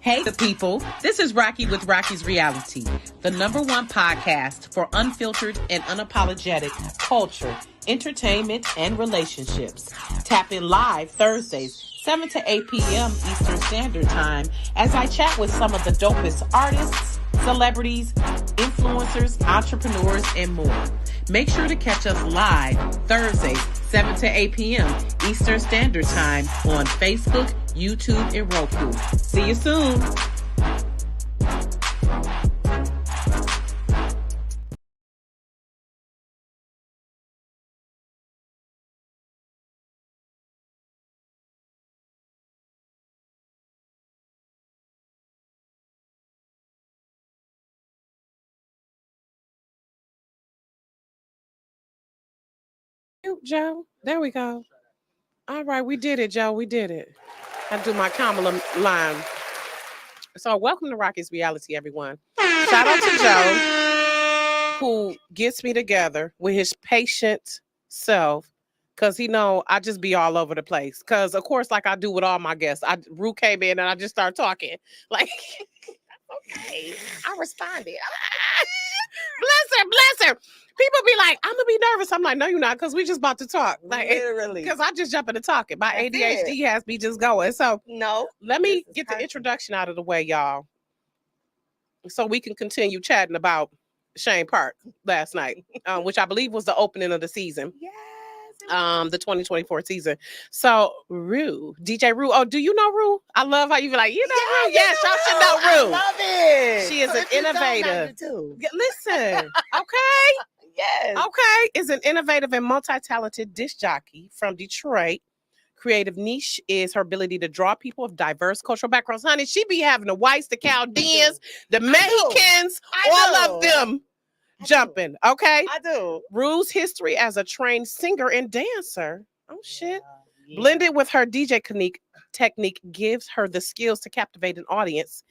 Hey, the people. This is Rocki with Rocki's Reality, the #1 podcast for unfiltered and unapologetic culture, entertainment, and relationships. Tap in live Thursdays, 7 to 8 p.m. Eastern Standard Time, as I chat with some of the dopest artists, celebrities, influencers, entrepreneurs, and more. Make sure to catch us live Thursdays, 7 to 8 p.m. Eastern Standard Time on Facebook, YouTube, and Roku. See you soon. Joe. There we go. All right, we did it, Joe. We did it. I do my Kamala line. So, welcome to Rocki's Reality, everyone. Shout out to Joe, who gets me together with his patient self, because he know I just be all over the place. Because, of course, like I do with all my guests, Rue came in and I just start talking. Like, okay, I responded. Bless her. People be like, I'm gonna be nervous. I'm like, no, you're not, because we just about to talk. Like, literally, because I just jump into talking. My ADHD has me just going. So no, let me get the introduction out of the way, y'all, so we can continue chatting about Shane Park last night, which I believe was the opening of the season. Yes. The 2024 season. So Rue, DJ Rue. Oh, do you know Rue? I love how you be like, you know Rue. Yes, y'all should know Rue. I love it. She is an innovator. Too. Listen, okay. Yes. Okay, is an innovative and multi-talented disc jockey from Detroit. Creative niche is her ability to draw people of diverse cultural backgrounds. Honey, she be having the whites, the Chaldeans, the Mexicans, all of them jumping. Okay? I do. Rue's history as a trained singer and dancer. Oh, shit. Yeah. Blended with her DJ technique gives her the skills to captivate an audience.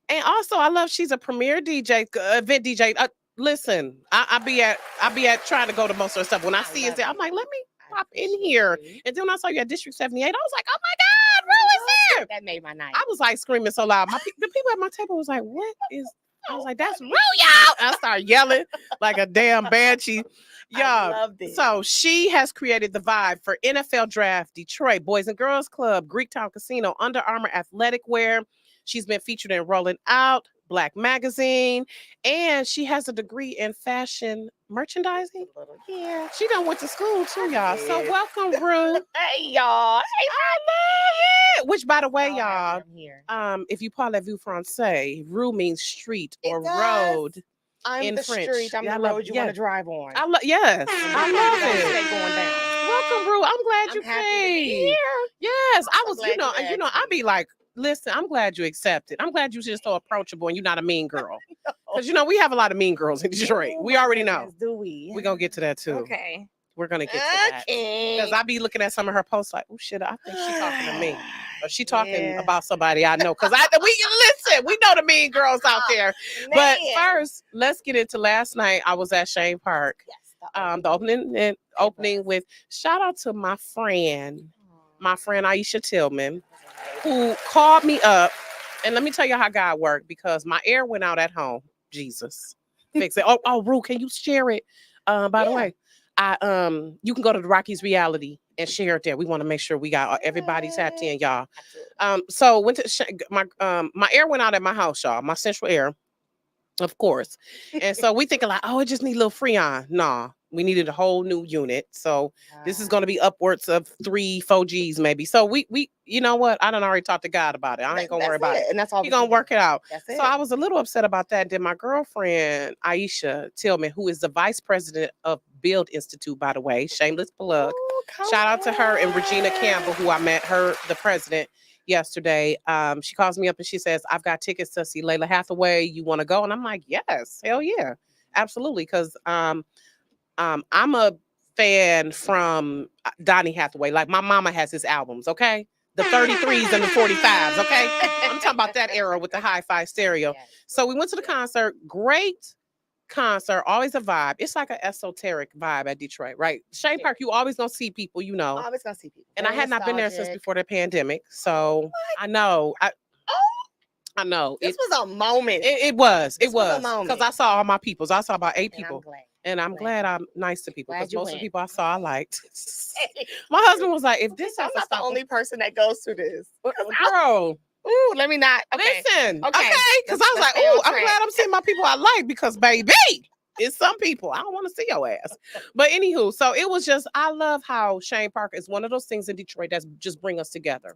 And also, I love she's a premier DJ, event DJ. Listen, I be at trying to go to most of her stuff. When I see it there, I'm like, let me pop in here. And then when I saw you at District 78, I was like, oh my God, Rue is here. That made my night. I was like screaming so loud. The people at my table was like, what is? I was like, that's Rue, y'all. I started yelling like a damn banshee. Yeah. So she has created the vibe for NFL Draft, Detroit, Boys and Girls Club, Greektown Casino, Under Armour athletic wear. She's been featured in Rolling Out, Black Magazine, and she has a degree in fashion merchandising. Yeah. She done went to school too, y'all. So welcome, Rue. Hey, y'all. Hey, I love it. Which, by the way, y'all, if you parlez vous français, Rue means street or road. I'm in the French. street. I'm the road you want to drive on. Yes, I love it. Stay going down. Welcome, Rue. I'm glad you came. Yes, I was. I'd be like, listen, I'm glad you accepted. I'm glad you're just so approachable and you're not a mean girl. Because, we have a lot of mean girls in Detroit. We already know. Do we? We're going to get to that too. Okay. We're going to get to that. Because I be looking at some of her posts like, oh, shit, I think she's talking to me. Or she talking about somebody I know. Because we know the mean girls out there. But first, let's get into last night. I was at Shane Park. Yes. The opening with, shout out to my friend Aisha Tillman, who called me up, and let me tell you how God worked, because my air went out at home. Jesus, fix it. Oh, Rue, can you share it? By the way, you can go to the Rocki's Reality and share it there. We want to make sure we got everybody tapped in, y'all. So went to my air went out at my house, y'all. My central air, of course, and so we thinking like, oh, it just need a little Freon. Nah. We needed a whole new unit. So this is going to be upwards of 3-4 G's maybe. So we you know what? I done already talked to God about it. I ain't going to worry about it. And that's all. He's going to work it out. That's so I was a little upset about that. Then my girlfriend, Aisha Tillman, who is the vice president of Build Institute, by the way, shameless plug. Ooh, shout out to her and Regina Campbell, who I met her, the president, yesterday. She calls me up and she says, I've got tickets to see Layla Hathaway. You want to go? And I'm like, yes, hell yeah, absolutely. Because I'm a fan from Donny Hathaway. Like, my mama has his albums, okay? The 33s and the 45s, okay? I'm talking about that era with the hi-fi stereo. So we went to the concert. Great concert, always a vibe. It's like an esoteric vibe at Detroit, right? Shane Park, you always gonna see people, Always gonna see people. And I had not been there since before the pandemic, so I know. I know. This was a moment. It was. This It was. a moment. Because I saw all my peoples. I saw about 8 And people. I'm glad I'm nice to people. Glad Because you most of the went. people I saw, I liked. My husband was like, if this I'm has to not the stop. only person that goes through this. Girl. Ooh, let me not. Okay. Listen. Okay. Okay. Because I was like, stay on ooh, I'm track. glad I'm seeing my people I like. Because, baby, it's some people. I don't want to see your ass. But anywho, so it was just, I love how Shane Park is one of those things in Detroit that's just bring us together.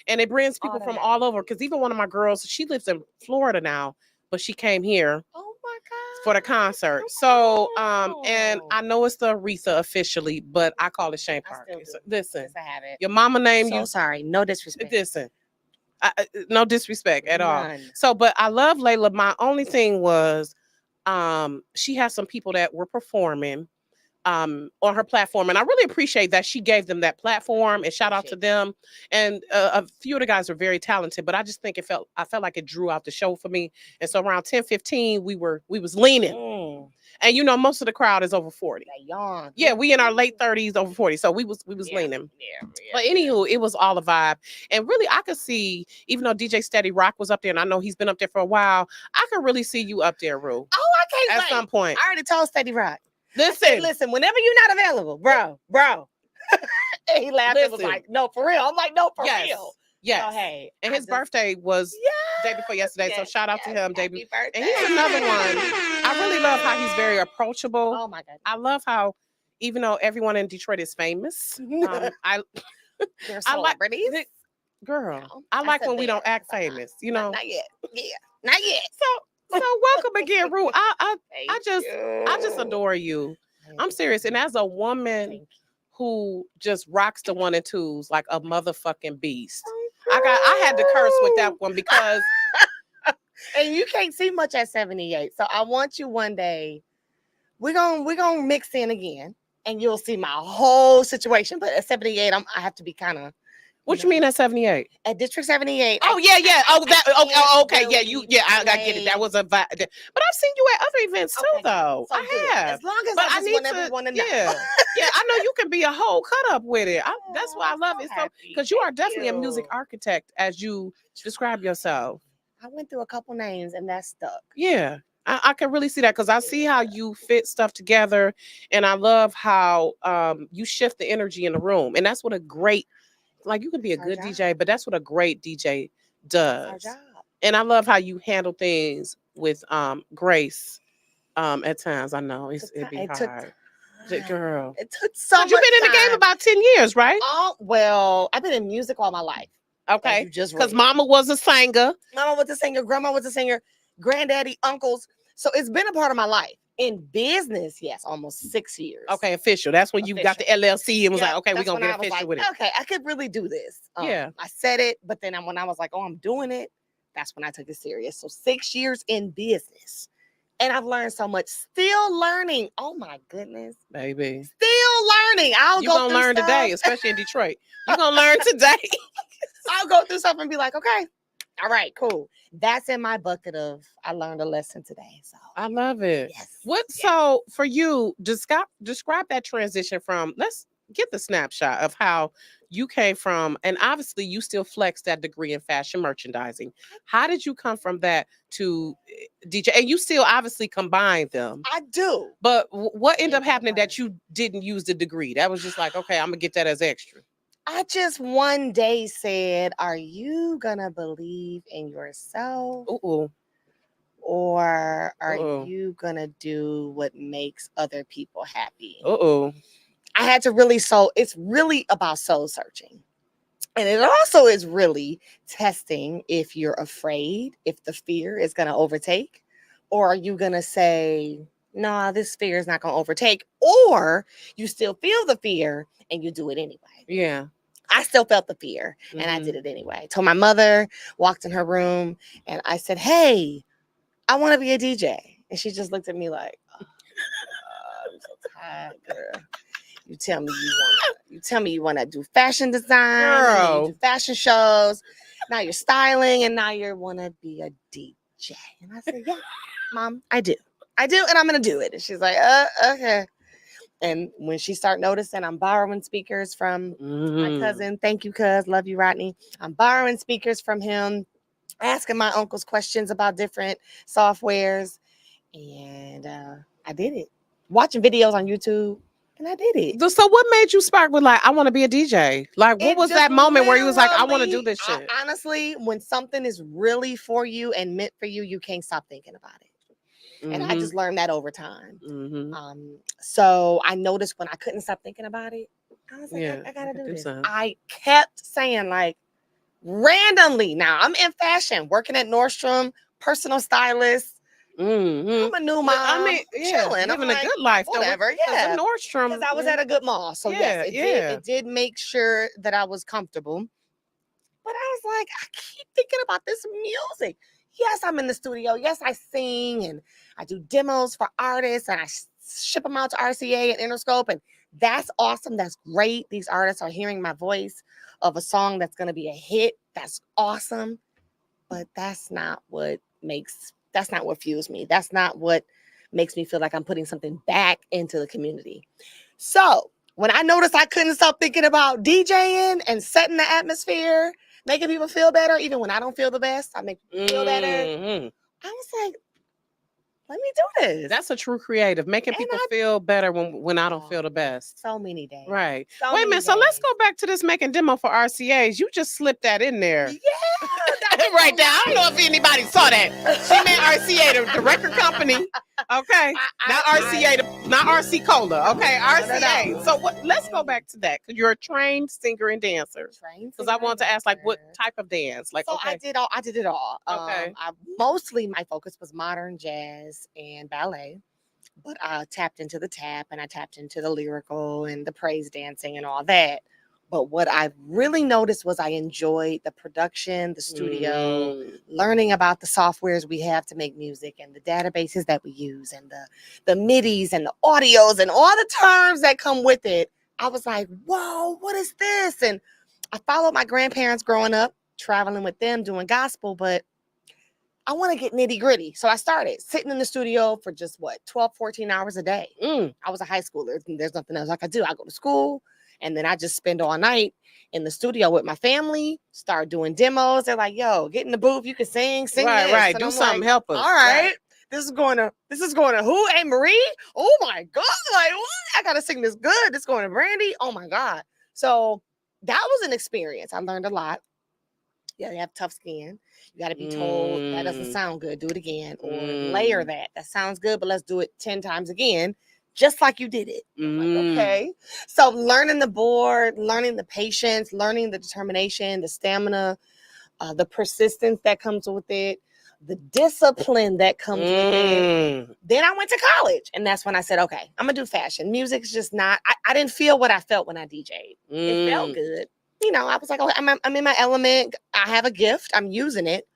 And it brings people from all over. Because even one of my girls, she lives in Florida now, but she came here. Oh my God. For the concert. So, and I know it's the Aretha officially, but I call it Shane Park. Listen, I have it. your mama named you. Sorry, no disrespect. Listen, no disrespect at all. So, but I love Layla. My only thing was, she has some people that were performing on her platform, and I really appreciate that she gave them that platform, and shout out to them. And a few of the guys are very talented, but I just think I felt like it drew out the show for me. And so around 10:15 we was leaning. And you know, most of the crowd is over 40. Young. Yeah, we in our late 30s, over 40. So we was leaning. But anywho, it was all a vibe. And really I could see, even though DJ Steady Rock was up there, and I know he's been up there for a while, I could really see you up there, Rue. Oh, I can't wait. At some point. I already told Steady Rock. Listen, whenever you're not available, bro. And he laughed and was like, no, for real. I'm like, no, for real. Yes. So, hey. And his birthday was day before yesterday. So shout out to him, David. And he's another one. I really love how he's very approachable. Oh my God. I love how, even though everyone in Detroit is famous, they're celebrities. I like when we don't act famous, you know. Not yet. Yeah. Not yet. So welcome again, Rue. I just adore you. I'm serious. And as a woman who just rocks the 1 and 2s like a motherfucking beast. I had to curse with that one because and you can't see much at 78. So I want you one day. We're gonna mix in again and you'll see my whole situation. But at 78, I have to be kind of. What you mean at 78? At District 78. Oh, yeah. Oh, okay. Yeah, I get it. That was a vibe. But I've seen you at other events too, though. So I have. As long as I just want everyone to know. Yeah. Yeah, I know you can be a whole cut up with it. That's why I love it. So, because you are definitely a music architect as you describe yourself. I went through a couple names and that stuck. Yeah. I can really see that because I see how you fit stuff together. And I love how you shift the energy in the room. And that's what a great, like, you can be a good DJ, but that's what a great DJ does. And I love how you handle things with grace at times. I know it'd be hard. Girl. It took so much. You've been in the game about 10 years, right? Oh, well, I've been in music all my life. Okay. Because mama was a singer. Mama was a singer. Grandma was a singer. Granddaddy, uncles. So it's been a part of my life. In business, yes, almost 6 years. Okay, official. That's when you got the LLC and was like, okay, we're going to get official with it. Okay, I could really do this. I said it, but then when I was like, oh, I'm doing it, that's when I took it serious. So 6 years in business. And I've learned so much. Still learning. Oh, my goodness. Baby. Still learning. You're going to learn today, especially in Detroit. You're going to learn today. I'll go through something and be like, okay. All right, cool. That's in my bucket of I learned a lesson today. So I love it. Yes. So for you, describe that transition from, let's get the snapshot of how you came from, and obviously you still flex that degree in fashion merchandising. How did you come from that to DJ? And you still obviously combine them. I do. But what ended up happening that you didn't use the degree? That was just like, okay, I'm gonna get that as extra. I just one day said, are you gonna believe in yourself? Or are you gonna do what makes other people happy? I had to really it's really about soul searching. And it also is really testing if you're afraid, if the fear is gonna overtake, or are you gonna say, no, this fear is not gonna overtake, or you still feel the fear and you do it anyway. Yeah. I still felt the fear and I did it anyway. Told my mother, walked in her room, and I said, hey, I want to be a DJ. And she just looked at me like, oh, I'm so tired, girl. You tell me you want to do fashion design, girl. You do fashion shows. Now you're styling, and now you want to be a DJ. And I said, yeah, Mom, I do, and I'm gonna do it. And she's like, okay. And when she started noticing I'm borrowing speakers from my cousin, thank you, cuz, love you, Rodney. I'm borrowing speakers from him. asking my uncles questions about different softwares. And I did it. Watching videos on YouTube, and I did it. So what made you spark with like, I want to be a DJ? Like, what was that moment where you was like, I want to do this shit? Honestly, when something is really for you and meant for you, you can't stop thinking about it. And I just learned that over time. So I noticed when I couldn't stop thinking about it, I was like, I gotta do this. Something. I kept saying, like, randomly. Now I'm in fashion, working at Nordstrom, personal stylist. I'm a new mom. I mean, chilling, living a good life. Whatever, yeah. Nordstrom, because I was at a good mall, so yes, it did make sure that I was comfortable. But I was like, I keep thinking about this music. Yes, I'm in the studio. Yes, I sing and I do demos for artists and I ship them out to RCA and Interscope. And that's awesome. That's great. These artists are hearing my voice of a song that's going to be a hit. That's awesome. But that's not what fuels me. That's not what makes me feel like I'm putting something back into the community. So when I noticed I couldn't stop thinking about DJing and setting the atmosphere, making people feel better, even when I don't feel the best, I make people feel better. I was like, let me do this. That's a true creative, making people feel better when I don't feel the best. So many days. Right. Wait a minute. So let's go back to this making demo for RCAs. You just slipped that in there. Yeah. Right there. I don't know if anybody saw that. She meant RCA, the record company. Okay. Not RCA, not RC Cola. Okay. RCA. No. So let's go back to that, because you're a trained singer and dancer. Because I wanted to ask, like, what type of dance? Like, so I did it all. Okay. Mostly my focus was modern jazz and ballet, but I tapped into the tap and I tapped into the lyrical and the praise dancing and all that. But what I really noticed was I enjoyed the production, the studio, learning about the softwares we have to make music and the databases that we use and the MIDIs and the audios and all the terms that come with it. I was like, whoa, what is this? And I followed my grandparents growing up, traveling with them, doing gospel, but I want to get nitty gritty. So I started sitting in the studio for just 12, 14 hours a day. I was a high schooler. There's nothing else I could do. I go to school and then I just spend all night in the studio with my family, start doing demos. They're like, yo, get in the booth. You can sing this. Right. And do I'm something, like, help us. All right. This is going to who? Hey, Marie? Oh my God. Like, what? I got to sing this good. This is going to Brandy. Oh my God. So that was an experience. I learned a lot. Yeah, you have tough skin. You got to be told that doesn't sound good. Do it again. Or layer that. That sounds good, but let's do it 10 times again, just like you did it. Like, okay. So learning the board, learning the patience, learning the determination, the stamina, the persistence that comes with it, the discipline that comes with it. Then I went to college. And that's when I said, okay, I'm going to do fashion. Music's just not, I didn't feel what I felt when I DJ'd. It felt good. You know, I was like, oh, I'm in my element. I have a gift. I'm using it.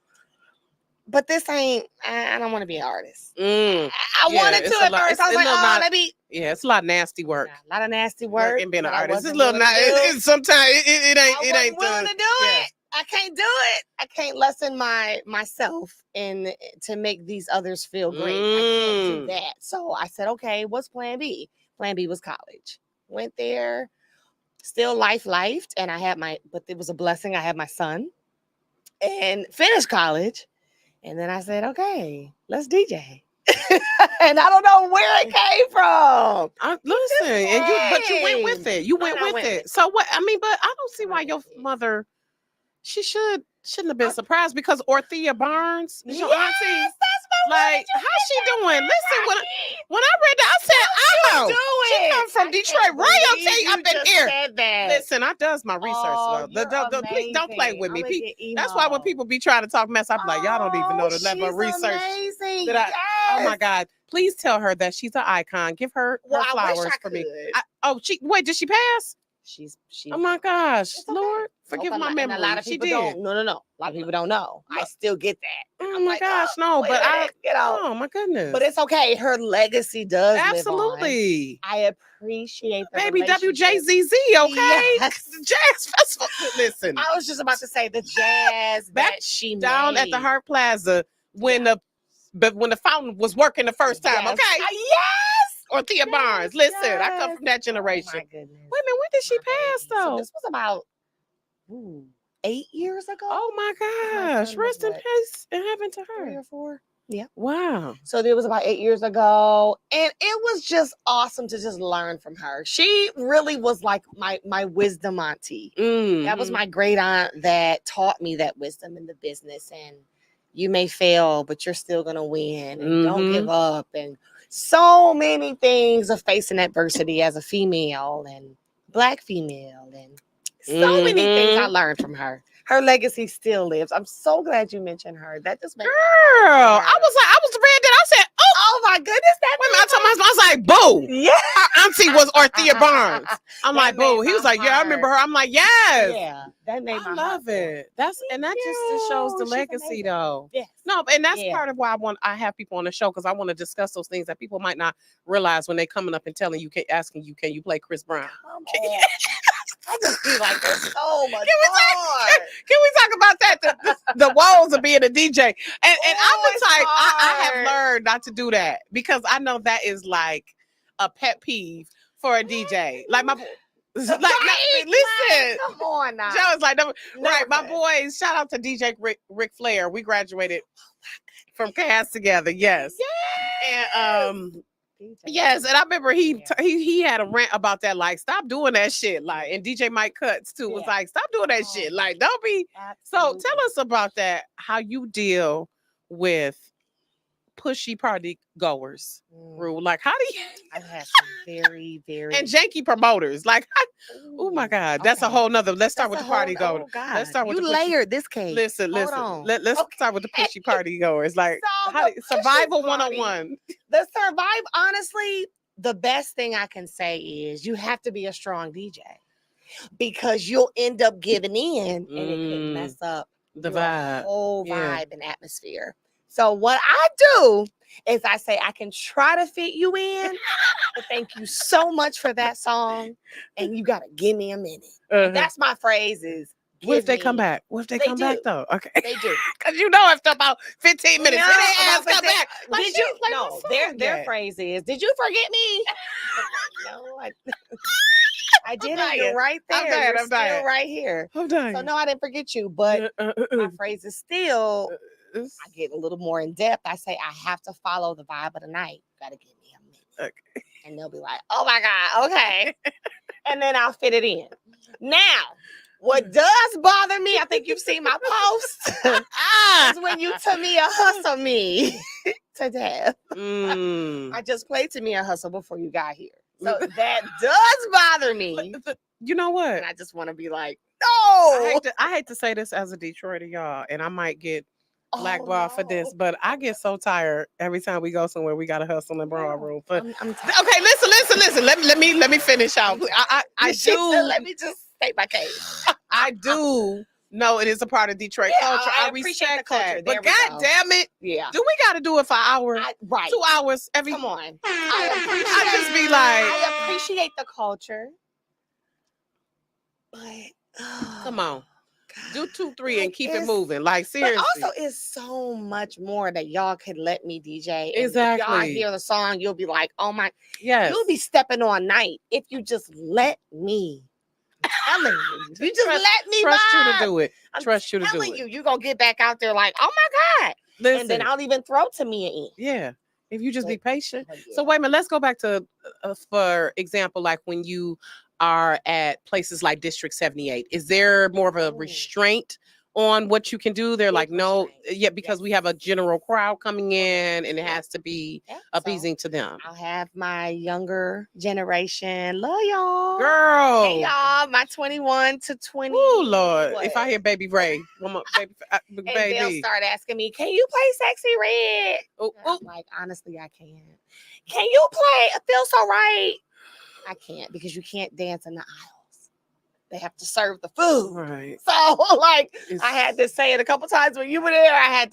But this ain't, I don't want to be an artist. I wanted to at first. I was like, let me. Yeah, it's a lot of nasty work. A lot of nasty work. And being an artist. It's a little nice. Sometimes it ain't. I wasn't willing to do it. I can't do it. I can't lessen myself to make these others feel great. I can't do that. So I said, okay, what's plan B? Plan B was college. Went there. Still lifed, and but it was a blessing. I had my son and finished college. And then I said, okay, let's DJ. And I don't know where it came from. But you went with it. You went with it. So what? I mean, but I don't see why your mother, she shouldn't have been surprised, because Orthea Barnes, is your auntie. That's my like, how's she doing? Listen, when I read that, I said, she comes from Detroit royalty up in here. Listen, I does my research. Please don't play with me. That's why when people be trying to talk mess, I'm like, y'all don't even know the level of research. Amazing. Oh my God. Please tell her that she's an icon. Give her flowers for me. Did she pass? She's oh my gosh, Lord, forgive my memory. A lot of people don't. No. A lot of people don't know. I still get that. Oh my gosh, no, but oh my goodness. But it's okay. Her legacy does absolutely. Live on. I appreciate the baby WJZZ. Okay, yes. Jazz festival. Listen, I was just about to say the jazz that she down at the Hart Plaza when the fountain was working the first time. Yes. Okay, yes. Orthea Barnes. Listen, I come from that generation. Oh my goodness. Wait a minute, when did she pass though? So this was about 8 years ago. Oh my gosh. Rest in peace in heaven to her. 3 or 4. Yeah. Wow. So it was about 8 years ago. And it was just awesome to just learn from her. She really was like my wisdom auntie. That was my great aunt that taught me that wisdom in the business. And you may fail, but you're still going to win. And don't give up. And so many things of facing adversity as a female and Black female. And so many things I learned from her. Her legacy still lives. I'm so glad you mentioned her. That just made I was read that. I said, oh my goodness, that wait a minute, I told my husband, I was like, boo. Yeah. Our auntie was Orthea Barnes. I'm like, boo. He was like, yeah, I remember her. I'm like, yes. Yeah. That made my love it. That just shows the legacy though. Yes. No, and that's part of why I have people on the show, because I want to discuss those things that people might not realize when they coming up and telling you, asking you, can you play Chris Brown? I just feel like there's so much Can we talk about that? The woes of being a DJ. And I'm the type, I have learned not to do that, because I know that is like a pet peeve for a DJ. Like my listen. Come on now. Joe is like, no, right. My boys, shout out to DJ Ric Flair. We graduated from Cass together. Yes. And yes, and I remember he had a rant about that, like, stop doing that shit, like, and DJ Mike Cuts too was like, stop doing that shit, like, don't be. Absolutely. So tell us about that, how you deal with pushy party goers, Rue. Like, how do you? I've had some very, very and janky promoters. Like, oh my God, that's a whole nother. Let's start with the party goers. Let's start with you layered this case. Listen. Let's start with the pushy party goers. Like, survival 101. The survive. Honestly, the best thing I can say is you have to be a strong DJ, because you'll end up giving in, and it can mess up the vibe, whole vibe and atmosphere. So what I do is I say, I can try to fit you in, but thank you so much for that song, and you got to give me a minute. That's my phrase is, what if they come back? What if they come back though? Okay. They do. Because you know after about 15 minutes, they ass come back. Like, did you, no, their phrase is, did you forget me? No, I didn't. You're right there. I'm still right here. I'm dying. So no, I didn't forget you, but my phrase is still, I get a little more in depth. I say, I have to follow the vibe of the night. You gotta give me a minute. Okay. And they'll be like, oh my God, okay. And then I'll fit it in. Now, what does bother me, I think you've seen my post, is when you Tamia hustle me to death. I just played Tamia hustle before you got here. So that does bother me. You know what? And I just want to be like, no. I hate to say this as a Detroiter, y'all, and I might get blackball for this, but I get so tired every time we go somewhere. We got to hustle in Broad Room. But okay, listen. Let me finish out. I do. Let me just state my case. I do know it is a part of Detroit culture. I respect the culture. But God damn it, do we got to do it for an hour? Right, 2 hours every. Come on. I just be like, I appreciate the culture, but come on. Do 2, 3 and keep it moving. Like, seriously. But also, it's so much more that y'all could let me DJ. Exactly. If y'all hear the song, you'll be like, oh my. Yes. You'll be stepping on night if you just let me. I'm telling you. You just let me trust vibe. you to do it. Trust you to do it. You're going to get back out there like, oh my God. Listen. And then I'll even throw Tamia in. Yeah. If you just be patient. So wait a minute. Let's go back to, for example, like when you are at places like District 78, is there more of a restraint on what you can do? They're like, no, because we have a general crowd coming in and it has to be appeasing to them. I'll have my younger generation. Love y'all. Girl. Hey, y'all. My 21 to 20. Oh, Lord. If I hear Baby Ray, baby, and they'll start asking me, can you play Sexy Red? I'm like, honestly, I can't. Can you play It Feels So Right? I can't, because you can't dance in the aisles. They have to serve the food. Right. So, like, I had to say it a couple times when you were there. I have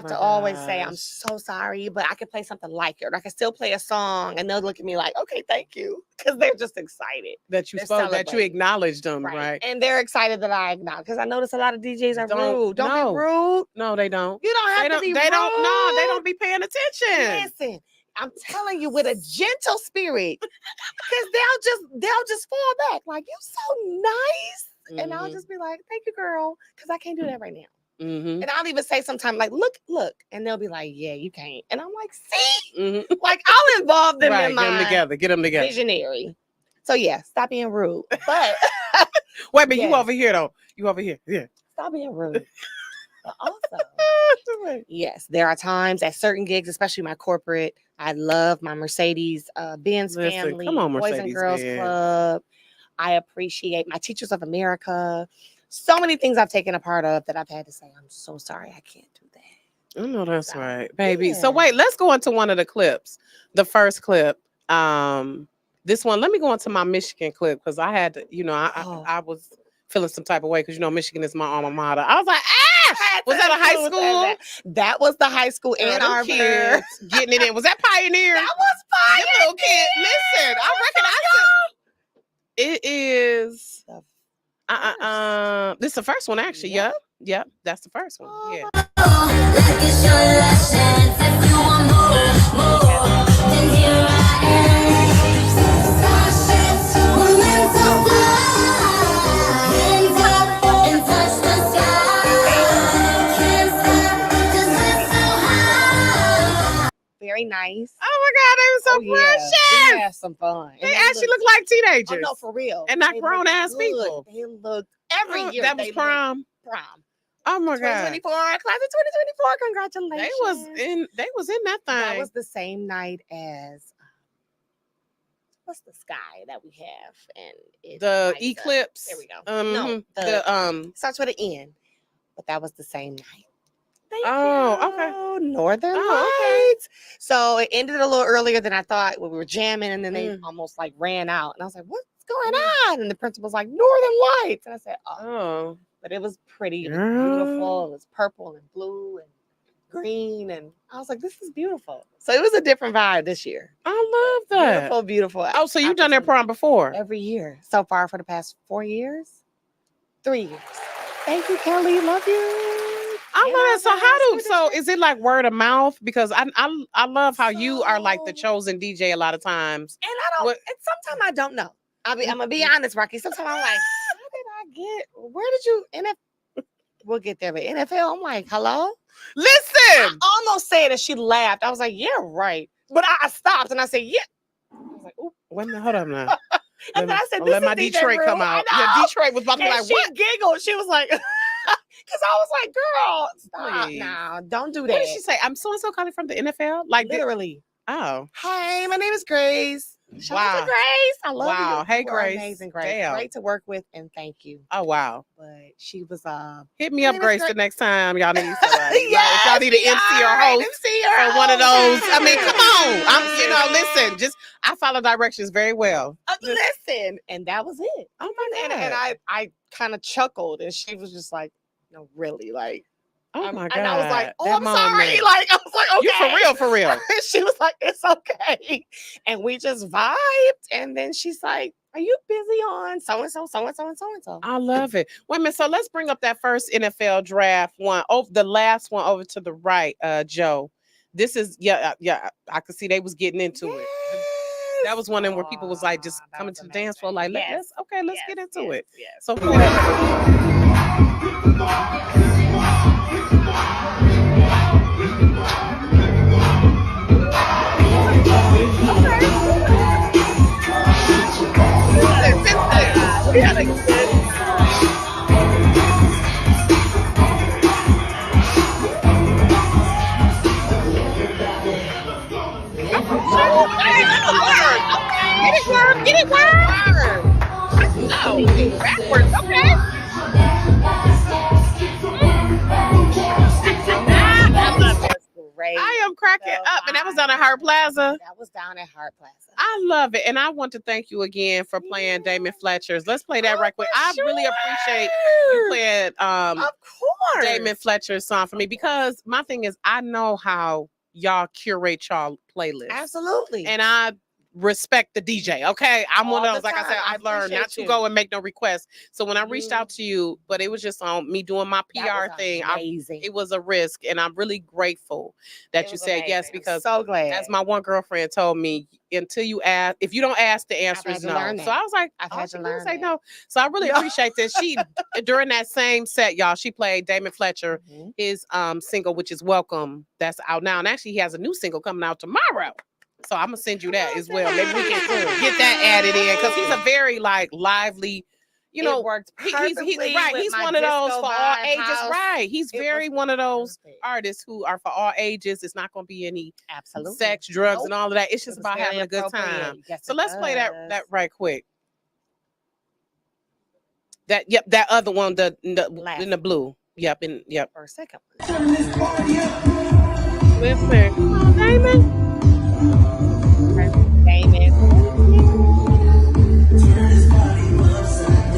to always say, I'm so sorry, but I can play something like it. Or I can still play a song, and they'll look at me like, okay, thank you. Because they're just excited. That you spoke, that you acknowledged them, right? And they're excited that I acknowledge. Because I notice a lot of DJs are rude. Don't be rude. No, they don't. You don't have to be rude. They don't be paying attention. Listen. I'm telling you, with a gentle spirit, because they'll just fall back like, you so nice. And I'll just be like, thank you, girl, because I can't do that right now. Mm-hmm. And I'll even say sometimes, like, look, and they'll be like, yeah, you can't. And I'm like, see, like I'll involve them in my get them together, visionary. So yeah, stop being rude. But wait a minute, you over here though. You over here, yeah. Stop being rude. But also, yes, there are times at certain gigs, especially my corporate. I love my Mercedes Benz family, come on, Boys and Girls Club. I appreciate my Teachers of America. So many things I've taken a part of that I've had to say, I'm so sorry, I can't do that. I know that's right, baby. Yeah. So wait, let's go into one of the clips. The first clip. This one, let me go into my Michigan clip because I had to, I was feeling some type of way because Michigan is my alma mater. I was like, was that a high school? That was the high school in our kids getting it in. Was that Pioneer? That was Pioneer. Them little kid. Listen, I recognize it. It is. This is the first one actually. Yep, that's the first one. Yeah. Like it's your last chance. If you want more, then here I am. Starships, we're meant to fly. Hands up and touch the sky. Can't stop 'cause we're so high. Very nice. Oh my God, they were so precious. Yeah. We had some fun. They actually look like teenagers. Oh no, for real. And not grown ass people. They look every year. That was prom. Oh my God. 2024, class of 2024. Congratulations. They was in that thing. That was the same night as what's the sky that we have? And the eclipse. There we go. No, starts with an N. But that was the same night. Thank you. Okay. Northern Lights. Okay. So it ended a little earlier than I thought when we were jamming, and then they almost like ran out. And I was like, what's going on? And the principal's like, Northern Lights. And I said, oh. But it was pretty. It was beautiful. It was purple and blue and green. And I was like, this is beautiful. So it was a different vibe this year. I love that. Beautiful, beautiful. Oh, so you've done that prom before? Every year. So far for the past 4 years. 3 years. Thank you, Kelly. Love you. I love that. So is it like word of mouth? Because I love how you are like the chosen DJ a lot of times. And and sometimes I don't know. I'm gonna be honest, Rocki. Sometimes I'm like, where did you we'll get there, but NFL, I'm like, hello? Listen! I almost said, and she laughed. I was like, yeah, right. But I stopped and I said, yeah. I was like, ooh. Wait a minute, hold on now. And then I said, let my Detroit come out. Yeah, Detroit was about to be like, what? She giggled. She was like, because I was like, girl, stop. No, don't do that. What did she say? I'm so-and-so calling from the NFL? Like literally. Oh. Hey, my name is Grace. Shout out to Grace. I love you. Wow. Hey, Grace. Amazing, Grace. Damn. Great to work with, and thank you. Oh, wow. But she was hit me up, Grace, the next time y'all need somebody. Yes, if y'all need an MC or host or one of those. I mean, come on. listen. I follow directions very well. Listen, and that was it. Oh my God. And I kind of chuckled, and she was just like, no, really, like. Oh my God. And I was like, oh, I'm sorry. Like, I was like, okay. You for real. She was like, it's okay. And we just vibed. And then she's like, are you busy on so-and-so, so-and-so, and so-and-so? I love it. Wait a minute. So let's bring up that first NFL draft one. Oh, the last one over to the right, Joe. This is, I could see they was getting into it. That was one of them where people was like just coming to the dance floor like, let's get into it. Yes. So Get it word. Oh, backwards. Okay. I am cracking up. And that was down at Hart Plaza. That was down at Hart Plaza. I love it. And I want to thank you again for playing Damon Fletcher's. Let's play that right quick. I really appreciate you playing of course Damon Fletcher's song for me, because my thing is I know how y'all curate y'all playlist. Absolutely. And I respect the DJ. Okay. I'm one of those, like I said, I I've learned not to appreciate go you. and make no requests. So when I reached out to you, but it was just on me doing my That PR was thing. amazing. It was a risk. And I'm really grateful that It you was said yes, amazing. I'm because so glad. as my one girlfriend told me, until you ask, if you don't ask, the answer I've is had to no. learn So that. I was like, I've oh, had she to did learn say that. no. So I really No. appreciate this. She during that same set, y'all, she played Damon Fletcher, Mhm. his single, which is Welcome, that's out now. And actually he has a new single coming out tomorrow. So I'm gonna send you that as well. Maybe we can get that added in, because he's a very like lively, you know, It worked he's perfectly right. with He's my one of those disco for all vibe ages, house. right? He's It very was one of those perfect. artists who are for all ages. It's not gonna be any Absolutely. sex, drugs, Nope. and all of that. It's It just was about very having a good appropriate. time. Yes, So it let's play that was. right quick. That other one, the Last in the blue. Yep, for a second. Listen, come on, Damon. Damon.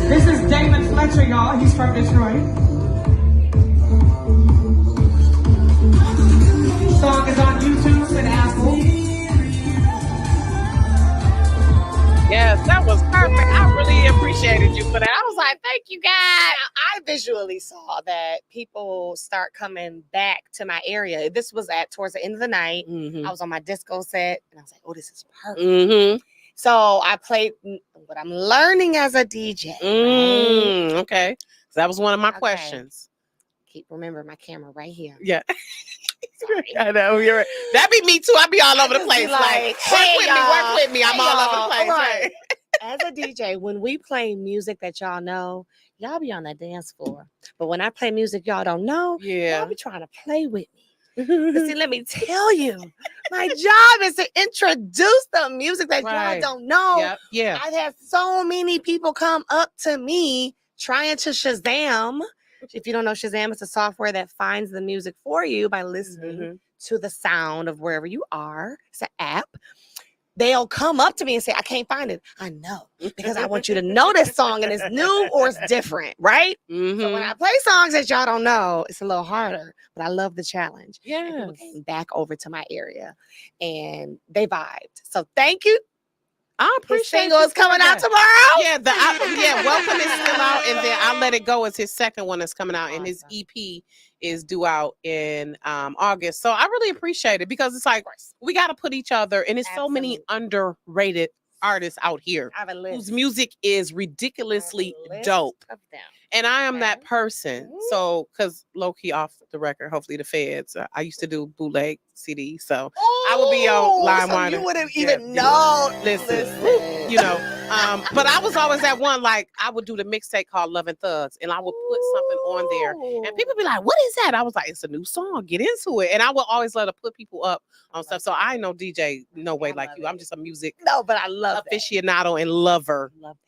This is Damon Fletcher, y'all. He's from Detroit. Song is on YouTube and Apple. Yes, that was perfect. I really appreciated you for that. I was like, thank you, guys. I visually saw that people start coming back to my area. This was towards the end of the night. Mm-hmm. I was on my disco set, and I was like, "Oh, this is perfect." Mm-hmm. So I played what I'm learning as a DJ. Right? Okay, so that was one of my Okay. questions. Remember my camera right here. Yeah. Sorry. I know you're right. That be me too. I be all over the just place. be Like, hey, work with me. I'm Hey, all over the y'all. place. Right. As a DJ, when we play music that y'all know, y'all be on the dance floor. But when I play music y'all don't know, y'all be trying to play with me. But see, let me tell you, my job is to introduce the music that y'all don't know. Yep. Yeah. I've had so many people come up to me trying to Shazam. If you don't know Shazam, it's a software that finds the music for you by listening to the sound of wherever you are. It's an app. They'll come up to me and say, I can't find it. I know, because I want you to know this song and it's new or it's different, right? Mm-hmm. So when I play songs that y'all don't know, it's a little harder, but I love the challenge. Yeah. And people came back over to my area and they vibed. So thank you. I appreciate His single is coming out tomorrow. Yeah, Welcome is still out, and then I'll Let It Go is his second one that's coming out, and his EP is due out in August. So I really appreciate it, because it's like we got to put each other, and it's so many underrated artists out here whose music is ridiculously dope. And I am that person. So, because low key off the record, hopefully the feds. I used to do bootleg CD, so I would be on LimeWire. So you wouldn't even know. Listen, you know. But I was always that one. Like I would do the mixtape called Love and Thugs, and I would put something on there, and people be like, "What is that?" I was like, "It's a new song. Get into it." And I would always let her put people up on stuff. So I ain't no DJ, no way like you. I'm just a music but I love aficionado and lover. Love that.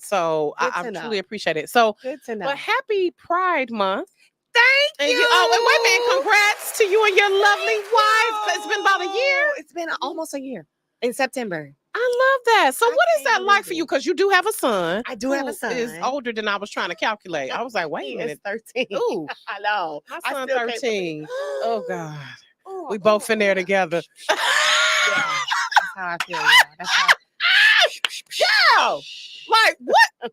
So I truly appreciate it. So good to know. But happy Pride Month. Thank you. Oh, and wait a minute. Congrats to you and your lovely wife. It's been about a year. It's been almost a year in September. I love that. So what is that like for you? Because you do have a son. I do have a son. Is older than I was trying to calculate. I was like, wait a minute. 13. Ooh. I know. My son 13. Oh, God. We both in there together. Yeah. That's how I feel. That's how Yo! Like what?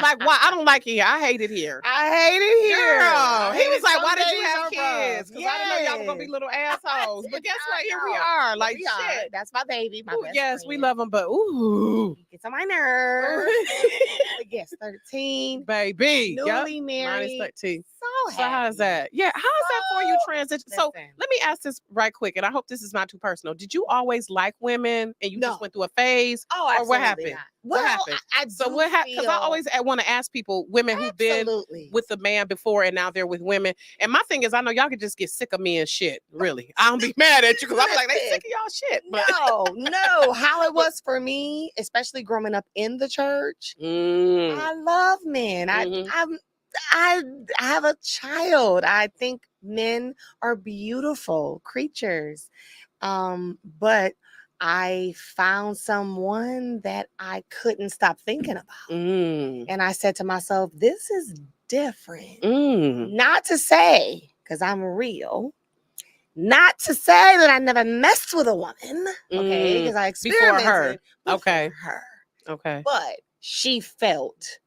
Like why? I don't like it here. I hate it here. I hate it here. Girl, he was like, "Why did you have kids?" Because I didn't know y'all were gonna be little assholes. But guess what? Here we are. Like shit. That's my baby. My best yes, friend. we love him, but ooh, he gets on my nerves. But yes, 13, baby, newly married. Mine is 13. So happy. So how's that? Yeah, how's that for you transition? So let me ask this right quick, and I hope this is not too personal. Did you always like women, and you just went through a phase? Oh, absolutely or what happened? Not. What happened? So what happened? Because I always want to ask people, women who've been with a man before and now they're with women. And my thing is, I know y'all can just get sick of me and shit. Really, I don't be mad at you because I'm like, they sick of y'all shit. But no. How it was for me, especially growing up in the church. I love men. I have a child. I think men are beautiful creatures, but I found someone that I couldn't stop thinking about. And I said to myself, this is different. Not to say, because I'm real, Not to say that I never messed with a woman, okay, because I experimented Before her. before her. Okay. But she felt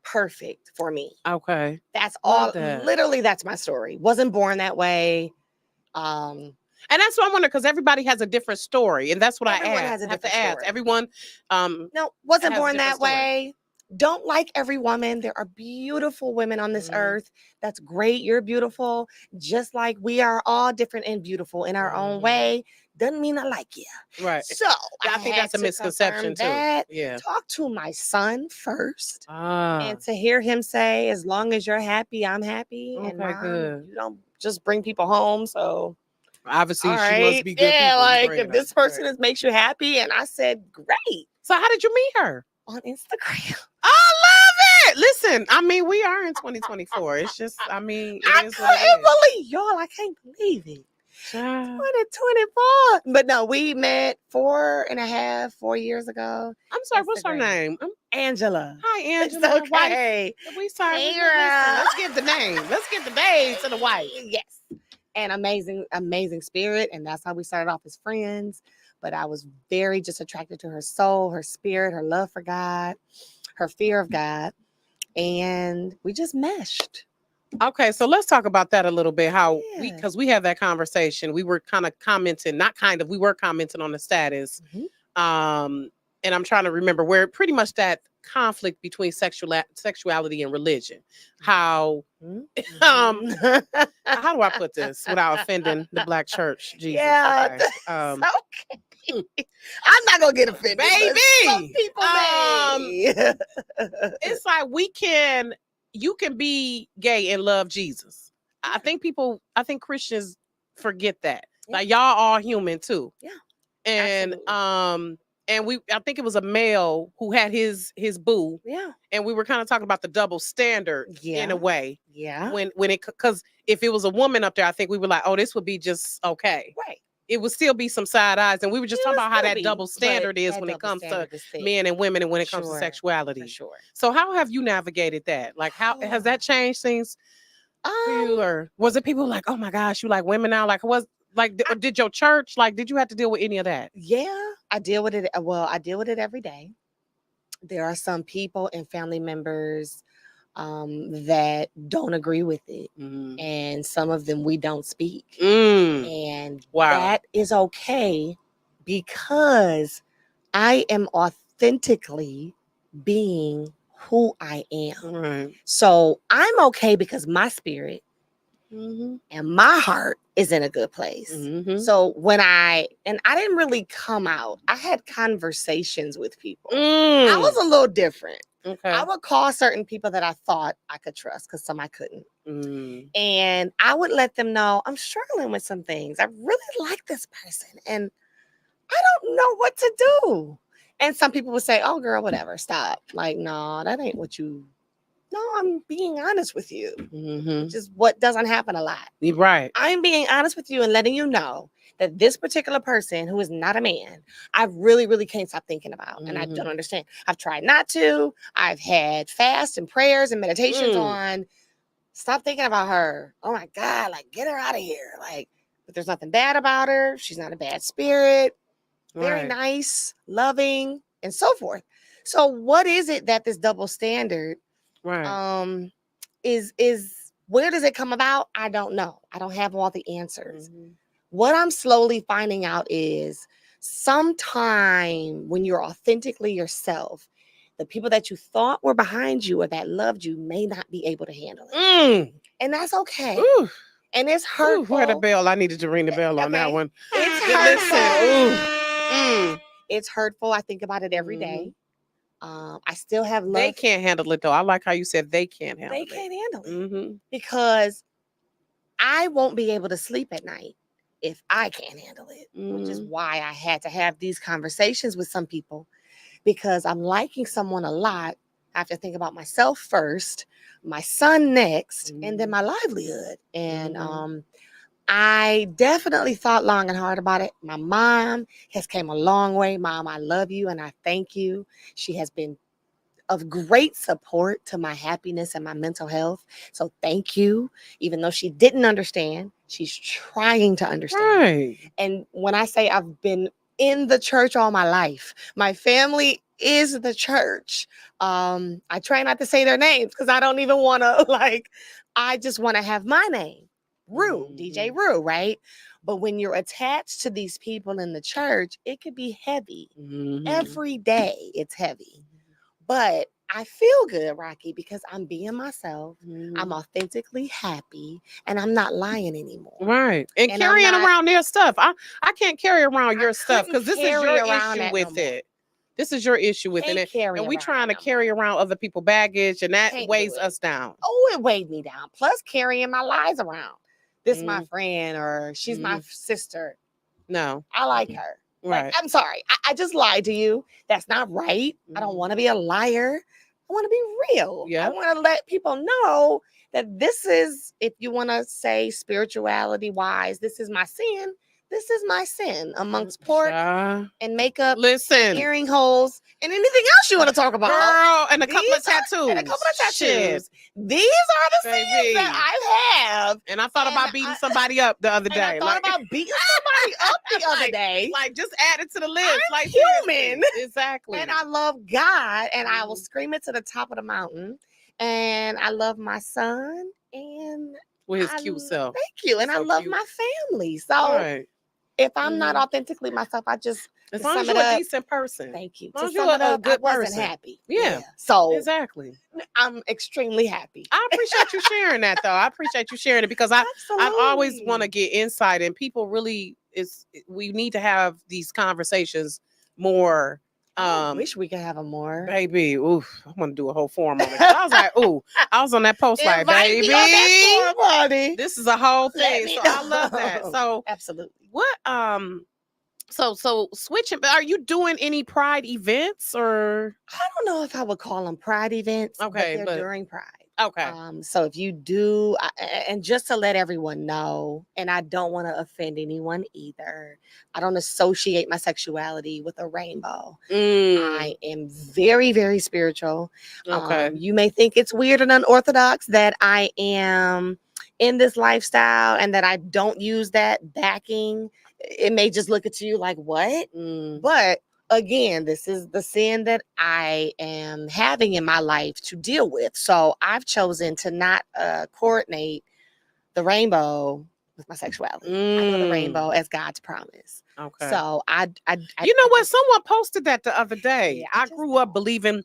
perfect for me. Okay. That's Love all. that. Literally, that's my story. Wasn't born that way. And that's what I wonder, because everybody has a different story, and that's what Everyone I has a have to different ask. story. Everyone, No, wasn't has a born different that story. way. Don't like every woman. There are beautiful women on this earth. That's great. You're beautiful. Just like we are all different and beautiful in our own way. Doesn't mean I like you. Right. So I think had that's a to misconception too. confirm that. Yeah. Talk to my son first. Ah. And to hear him say, as long as you're happy, I'm happy. And Okay, Mom, good. you don't just bring people home. So Obviously, all she right. must be good Yeah, people. like if this person makes you happy. And I said, great. So how did you meet her? On Instagram. I love it. Listen, I mean, we are in 2024. It's just, I mean, I can't believe y'all. I can't believe it. 2024. But no, we met 4 years ago. I'm sorry, what's her name? Angela. Hi, Angela. It's okay. Wife. We sorry. Hey, Listen, let's give the name. Let's give the name to the wife. Yes. And amazing spirit. And that's how we started off as friends. But I was very just attracted to her soul, her spirit, her love for God, her fear of God. And we just meshed. Okay, so let's talk about that a little bit. Because we had that conversation. We were kind of commenting, we were commenting on the status. And I'm trying to remember where pretty much that conflict between sexuality and religion. How how do I put this without offending the Black church? Jesus. Yeah. Okay. Okay. I'm not gonna get offended, baby. Some people may. It's like you can be gay and love Jesus. I think Christians forget that. Yeah. Like y'all all human too. Yeah. And absolutely. and I think it was a male who had his boo. Yeah. And we were kind of talking about the double standard in a way. Yeah. When because if it was a woman up there, I think we were like, oh, this would be just okay. Right. It would still be some side eyes. And we were just talking about how that double standard is when it comes to men and women and when it comes to sexuality. For sure. So how have you navigated that? Like how has that changed things for you? Or was it people like, oh my gosh, you like women now? Like did your church, did you have to deal with any of that? Yeah, I deal with it. Well, I deal with it every day. There are some people and family members that don't agree with it. And some of them we don't speak. And that is okay because I am authentically being who I am. Right. So I'm okay because my spirit and my heart is in a good place. So when I didn't really come out, I had conversations with people. I was a little different. Okay. I would call certain people that I thought I could trust because some I couldn't. And I would let them know I'm struggling with some things. I really like this person and I don't know what to do. And some people would say, oh, girl, whatever, stop. Like, no, that ain't what you... No, I'm being honest with you. Which is what doesn't happen a lot. Right. I'm being honest with you and letting you know that this particular person who is not a man, I really, really can't stop thinking about. And I don't understand. I've tried not to. I've had fasts and prayers and meditations on stop thinking about her. Oh my God, like get her out of here. Like, but there's nothing bad about her. She's not a bad spirit. Very nice, loving, and so forth. So what is it that this double standard is where does it come about? I don't know. I don't have all the answers. What I'm slowly finding out is sometime when you're authentically yourself, the people that you thought were behind you or that loved you may not be able to handle it. And that's okay. And it's hurtful. Where the bell? I needed to ring the bell on that one. It's hurtful. It's hurtful. I think about it every day. I still have love. They can't handle it though. I like how you said they can't handle it. They can't handle it because I won't be able to sleep at night if I can't handle it, which is why I had to have these conversations with some people because I'm liking someone a lot. I have to think about myself first, my son next, and then my livelihood. And I definitely thought long and hard about it. My mom has came a long way. Mom, I love you and I thank you. She has been of great support to my happiness and my mental health. So thank you. Even though she didn't understand, She's trying to understand. Right. And when I say I've been in the church all my life, my family is the church. I try not to say their names because I don't even want to, like, I just want to have my name, Rue, DJ Rue, right? But when you're attached to these people in the church, it could be heavy. Every day it's heavy. But I feel good, Rocki, because I'm being myself. I'm authentically happy, and I'm not lying anymore. Right. And carrying around their stuff. I can't carry around your stuff because this is your issue with it. This is your issue with it. And we trying to carry around other people's baggage, and that weighs us down. Oh, it weighed me down. Plus carrying my lies around. This my friend, or she's my sister. No. I like her. Right. Like, I'm sorry. I just lied to you. That's not right. I don't want to be a liar. I want to be real. Yeah. I want to let people know that this is, if you want to say spirituality wise, this is my sin. This is my sin amongst pork and makeup, earring holes, and anything else you want to talk about. Girl, and a couple of tattoos. And a couple of tattoos. Shit. These are the sins that I have. And I thought about beating somebody up the other day. I thought about beating somebody up the other day. Like, just add it to the list. I'm human. Exactly. And I love God, and I will scream it to the top of the mountain. And I love my son, and with his cute self. Thank you. And I love my family. So if I'm not authentically myself, I just as long as you're a decent person. Thank you. As long as you're a good person. I wasn't happy. Yeah. So exactly. I'm extremely happy. I appreciate you sharing that, though. I appreciate you sharing it because I always want to get insight, and people really we need to have these conversations more. I wish we could have a more. Baby, oof, I want to do a whole forum on it. I was like, ooh, I was on that post like, baby, this is a whole thing. So I love that. So absolutely. What so switching, are you doing any Pride events or? I don't know if I would call them Pride events. Okay, but they're during Pride. Okay. So if you do, and just to let everyone know, and I don't want to offend anyone either, I don't associate my sexuality with a rainbow. I am very, very spiritual. Okay. You may think it's weird and unorthodox that I am in this lifestyle and that I don't use that backing. It may just look at you like, what? But again, this is the sin that I am having in my life to deal with. So I've chosen to not coordinate the rainbow with my sexuality. I know the rainbow as God's promise. Okay. So I you know what? Someone posted that the other day. Yeah, I grew up believing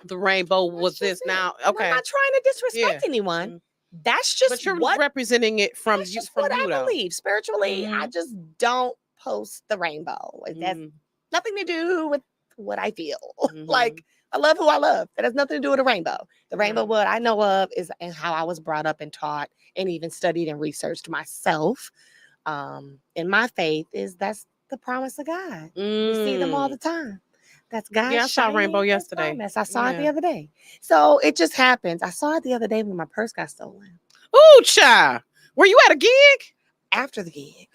the rainbow was this now. Okay. I'm not trying to disrespect anyone. That's just but you're representing it from you. From what you, I believe spiritually. I just don't post the rainbow. That's nothing to do with what I feel. Like, I love who I love. That has nothing to do with a rainbow. The rainbow, what I know of is and how I was brought up and taught and even studied and researched myself. In my faith is that's the promise of God. We see them all the time. That's God. Yeah, I saw a rainbow yesterday. I saw it the other day. So it just happens. I saw it the other day when my purse got stolen. Ooh, child. Were you at a gig? After the gig.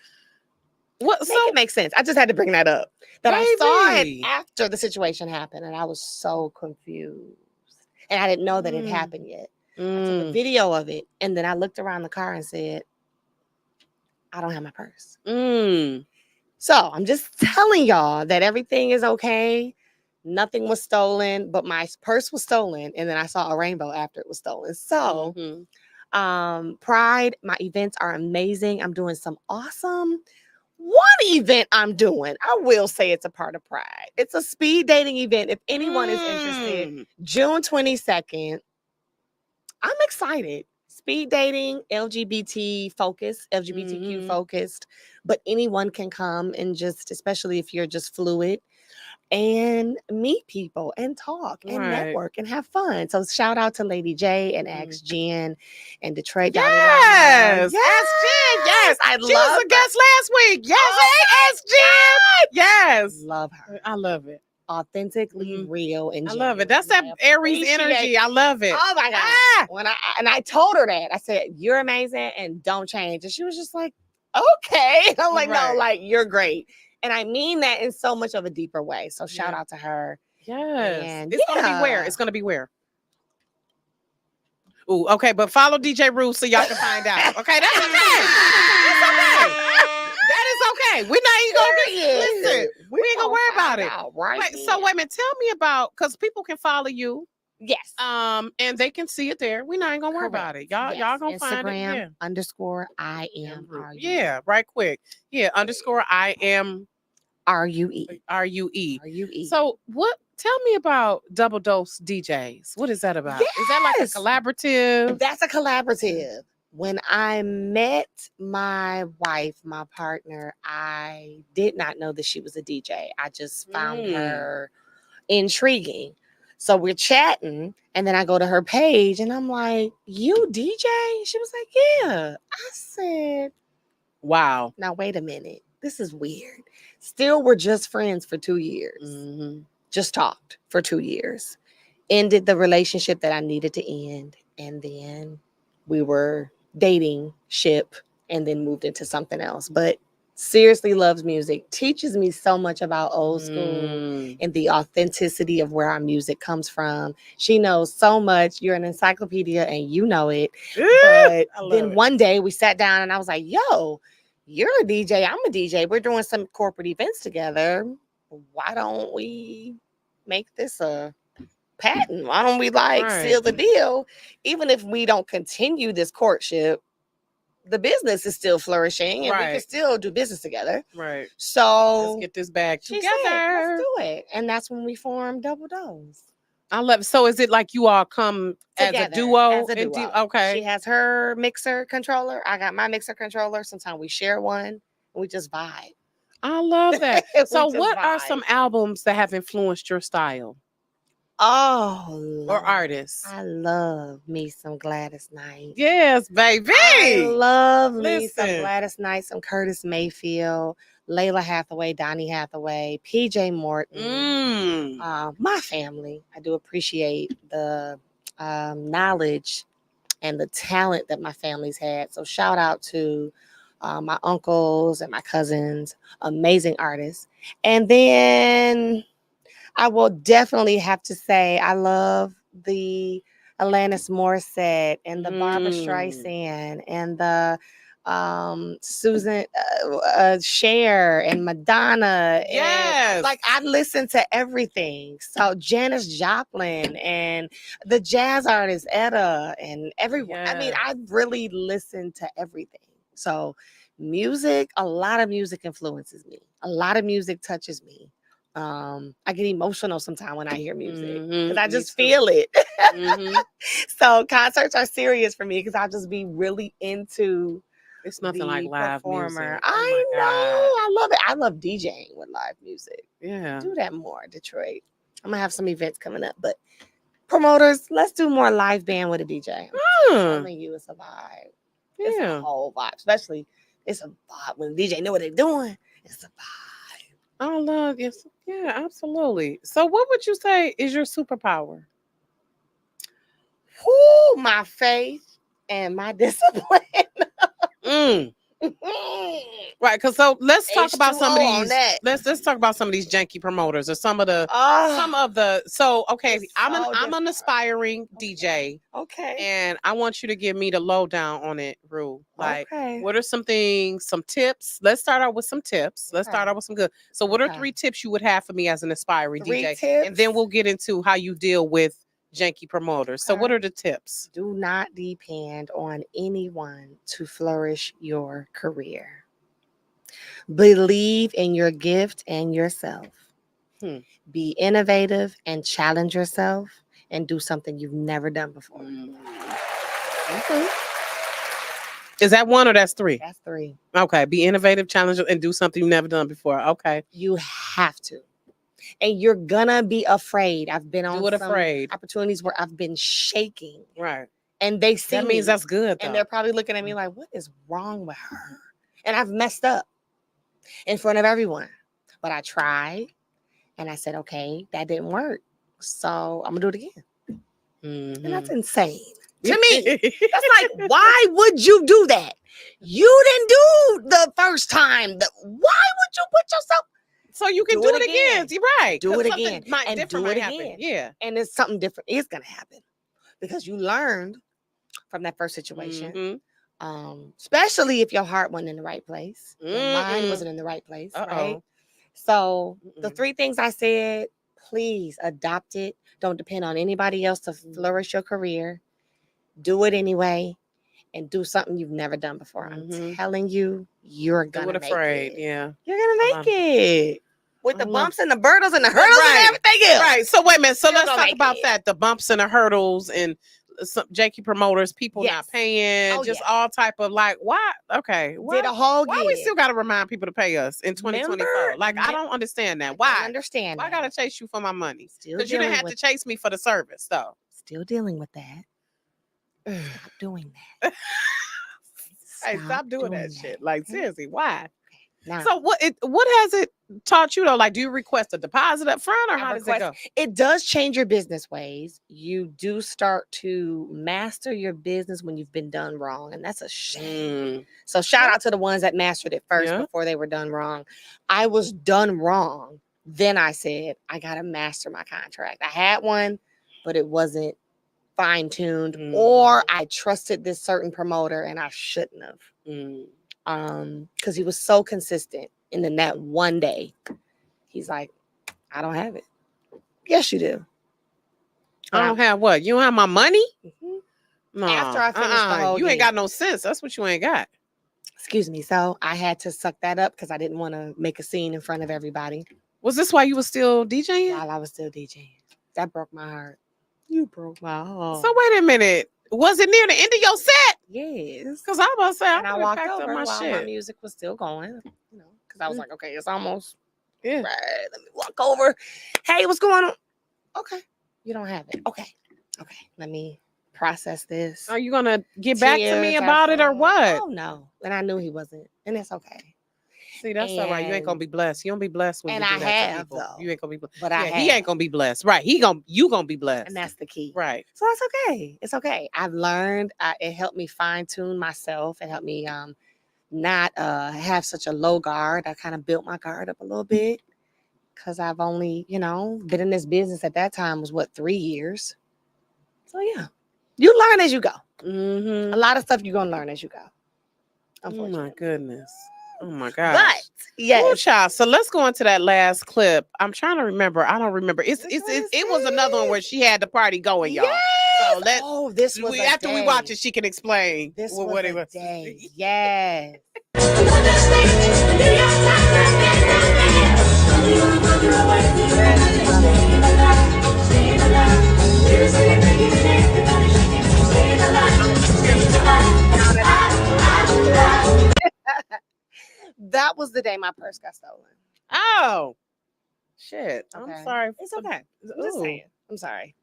What? It makes sense. I just had to bring that up. That I saw it after the situation happened, and I was so confused, and I didn't know that it happened yet. I took a video of it, and then I looked around the car and said, "I don't have my purse." So I'm just telling y'all that everything is okay. Nothing was stolen, but my purse was stolen, and then I saw a rainbow after it was stolen. So, Pride, my events are amazing. I'm doing some awesome. One event I'm doing, I will say it's a part of Pride. It's a speed dating event. If anyone is interested, June 22nd. I'm excited. Speed dating, LGBT focused, LGBTQ focused, but anyone can come and just, especially if you're just fluid, and meet people and talk and network and have fun. So shout out to Lady J and Ax Jen and Detroit. Yes. Ax Jen. Yes. I she was a guest last week. Yes. Ax Jen. Yes. Love her. I love it. Authentically real and genuine. I love it. That's that Aries energy. I love it. Oh my God. When I told her that, I said, "You're amazing and don't change." And she was just like, "Okay." And I'm like, "No, like you're great." And I mean that in so much of a deeper way. So shout out to her. Yes. And it's gonna be where? It's gonna be where? Ooh, okay, but follow DJ Ruth so y'all can find out. Okay, that's okay. That's okay. That is okay. We're not even gonna listen. We ain't gonna worry about it. Right. So wait a minute. Tell me about because people can follow you. Yes. And they can see it there. We're not even gonna worry about it. Y'all gonna find it. Yeah. _I am RUE. Yeah, right quick. Yeah, _I am RUE. RUE. So what? Tell me about Double Dose DJs. What is that about? Yes. Is that like a collaborative? That's a collaborative. When I met my wife, my partner, I did not know that she was a DJ. I just found her intriguing. So we're chatting, and then I go to her page, and I'm like, "You DJ?" She was like, "Yeah." I said, "Wow. Now wait a minute. This is weird." Still, we're just friends for 2 years. Just talked for 2 years. Ended the relationship that I needed to end, and then we were dating ship, and then moved into something else. But seriously loves music, teaches me so much about old school and the authenticity of where our music comes from. She knows so much. You're an encyclopedia and you know it. But then one day we sat down and I was like, "Yo, you're a DJ. I'm a DJ. We're doing some corporate events together. Why don't we make this a patent? Why don't we seal the deal? Even if we don't continue this courtship, the business is still flourishing and we can still do business together." Right. So let's get this bag together. Let's do it. And that's when we formed Double Dose. I love it. So is it like you all come together, as a duo? Okay. She has her mixer controller. I got my mixer controller. Sometimes we share one and we just vibe. I love that. So what are some albums that have influenced your style? Or artists? I love me some Gladys Knight. Yes, baby. I love me some Gladys Knight, some Curtis Mayfield, Layla Hathaway, Donny Hathaway, PJ Morton. My family. I do appreciate the knowledge and the talent that my family's had. So shout out to my uncles and my cousins, amazing artists. And then I will definitely have to say I love the Alanis Morissette and the Barbara Streisand and the Susan Cher and Madonna. Yes. And, I listen to everything. So Janis Joplin and the jazz artist Etta and everyone. Yes. I mean, I really listen to everything. So music, a lot of music influences me. A lot of music touches me. I get emotional sometimes when I hear music because I just feel it. So concerts are serious for me because I'll just be really into. It's nothing like live music. I know. I love it. I love DJing with live music. Yeah. Do that more, Detroit. I'm gonna have some events coming up, but promoters, let's do more live band with a DJ. I'm telling you, it's a vibe. Yeah. It's a whole vibe. Especially it's a vibe when the DJ know what they're doing. It's a vibe. I love yes. Yeah, absolutely. So what would you say is your superpower? My faith and my discipline. Right, because so let's talk about some of these. Let's talk about some of these janky promoters or some of the So okay, I'm an aspiring DJ. Okay, and I want you to give me the lowdown on it, Rue. What are some things, some tips? Let's start out with some tips. Let's start out with some good. So, what are 3 tips you would have for me as an aspiring DJ? Tips? And then we'll get into how you deal with janky promoters. So what are the tips? Do not depend on anyone to flourish your career. Believe in your gift and yourself. Be innovative and challenge yourself and do something you've never done before. Okay. Is that 1 or that's 3? That's 3. Okay. Be innovative, challenge, and do something you've never done before. Okay. You have to. And you're gonna be afraid. I've been on some opportunities where I've been shaking. Right. And they see that means that's good, though. And they're probably looking at me like, what is wrong with her? And I've messed up in front of everyone. But I tried and I said, okay, that didn't work. So I'm gonna do it again. And that's insane. To me, that's like, why would you do that? You didn't do the first time. Why would you put yourself? So you can do it again. You're right. Do it again. And do it again. Yeah. And it's something different. It's going to happen because you learned from that first situation. Especially if your heart wasn't in the right place. Your mind wasn't in the right place, right? So the 3 things I said, please adopt it. Don't depend on anybody else to flourish your career. Do it anyway, and do something you've never done before. I'm telling you, you're gonna make it. Yeah, you're gonna make it with the bumps and the hurdles and the hurdles and everything else. Right. So wait a minute. So let's talk about that. The bumps and the hurdles and some janky promoters, people not paying, just all type of like, why? Okay. Did a whole why we still got to remind people to pay us in 2024? Like, I don't understand that. Why? I understand. Why I got to chase you for my money? Because you didn't have to chase me for the service, though. Still dealing with that. Stop doing that. Hey, stop doing that shit. Like, seriously, why? Now, so what has it taught you though? Like, do you request a deposit up front, or how does it go? It does change your business ways. You do start to master your business when you've been done wrong, and that's a shame. So shout out to the ones that mastered it first before they were done wrong. I was done wrong. Then I said, I gotta master my contract. I had one, but it wasn't fine-tuned, or I trusted this certain promoter and I shouldn't have. Because he was so consistent. And then that one day, he's like, I don't have it. Yes, you do. I don't have what? You don't have my money? No. After I finished the whole you ain't got no sense. That's what you ain't got. Excuse me. So I had to suck that up because I didn't want to make a scene in front of everybody. Was this why you were still DJing? While I was still DJing. That broke my heart. You broke my heart. So wait a minute. Was it near the end of your set? Yes. Because I was about to say, I walked over while my music was still going. You know, because I was like, okay, it's almost right. Let me walk over. Hey, what's going on? Okay. You don't have it. Okay. Let me process this. Are you gonna get back to me about it or what? Oh no. And I knew he wasn't. And it's okay. See, that's all right. You ain't gonna be blessed. You don't be blessed when you do that to people. Though. You ain't gonna be blessed. But he ain't gonna be blessed. Right. You gonna be blessed. And that's the key. Right. So it's okay. It's okay. I've learned. It helped me fine-tune myself. It helped me not have such a low guard. I kind of built my guard up a little bit because I've only, been in this business at that time was 3 years. So yeah. You learn as you go. A lot of stuff you're gonna learn as you go. Unfortunately. Oh my goodness. Oh my gosh. But yes. Child. So let's go into that last clip. I'm trying to remember. I don't remember. It was another one where she had the party going, y'all. Yes. So this was after we watch it, she can explain what it was. Yes. That was the day my purse got stolen. Oh, shit. Okay. I'm sorry. It's okay. I'm just saying. I'm sorry.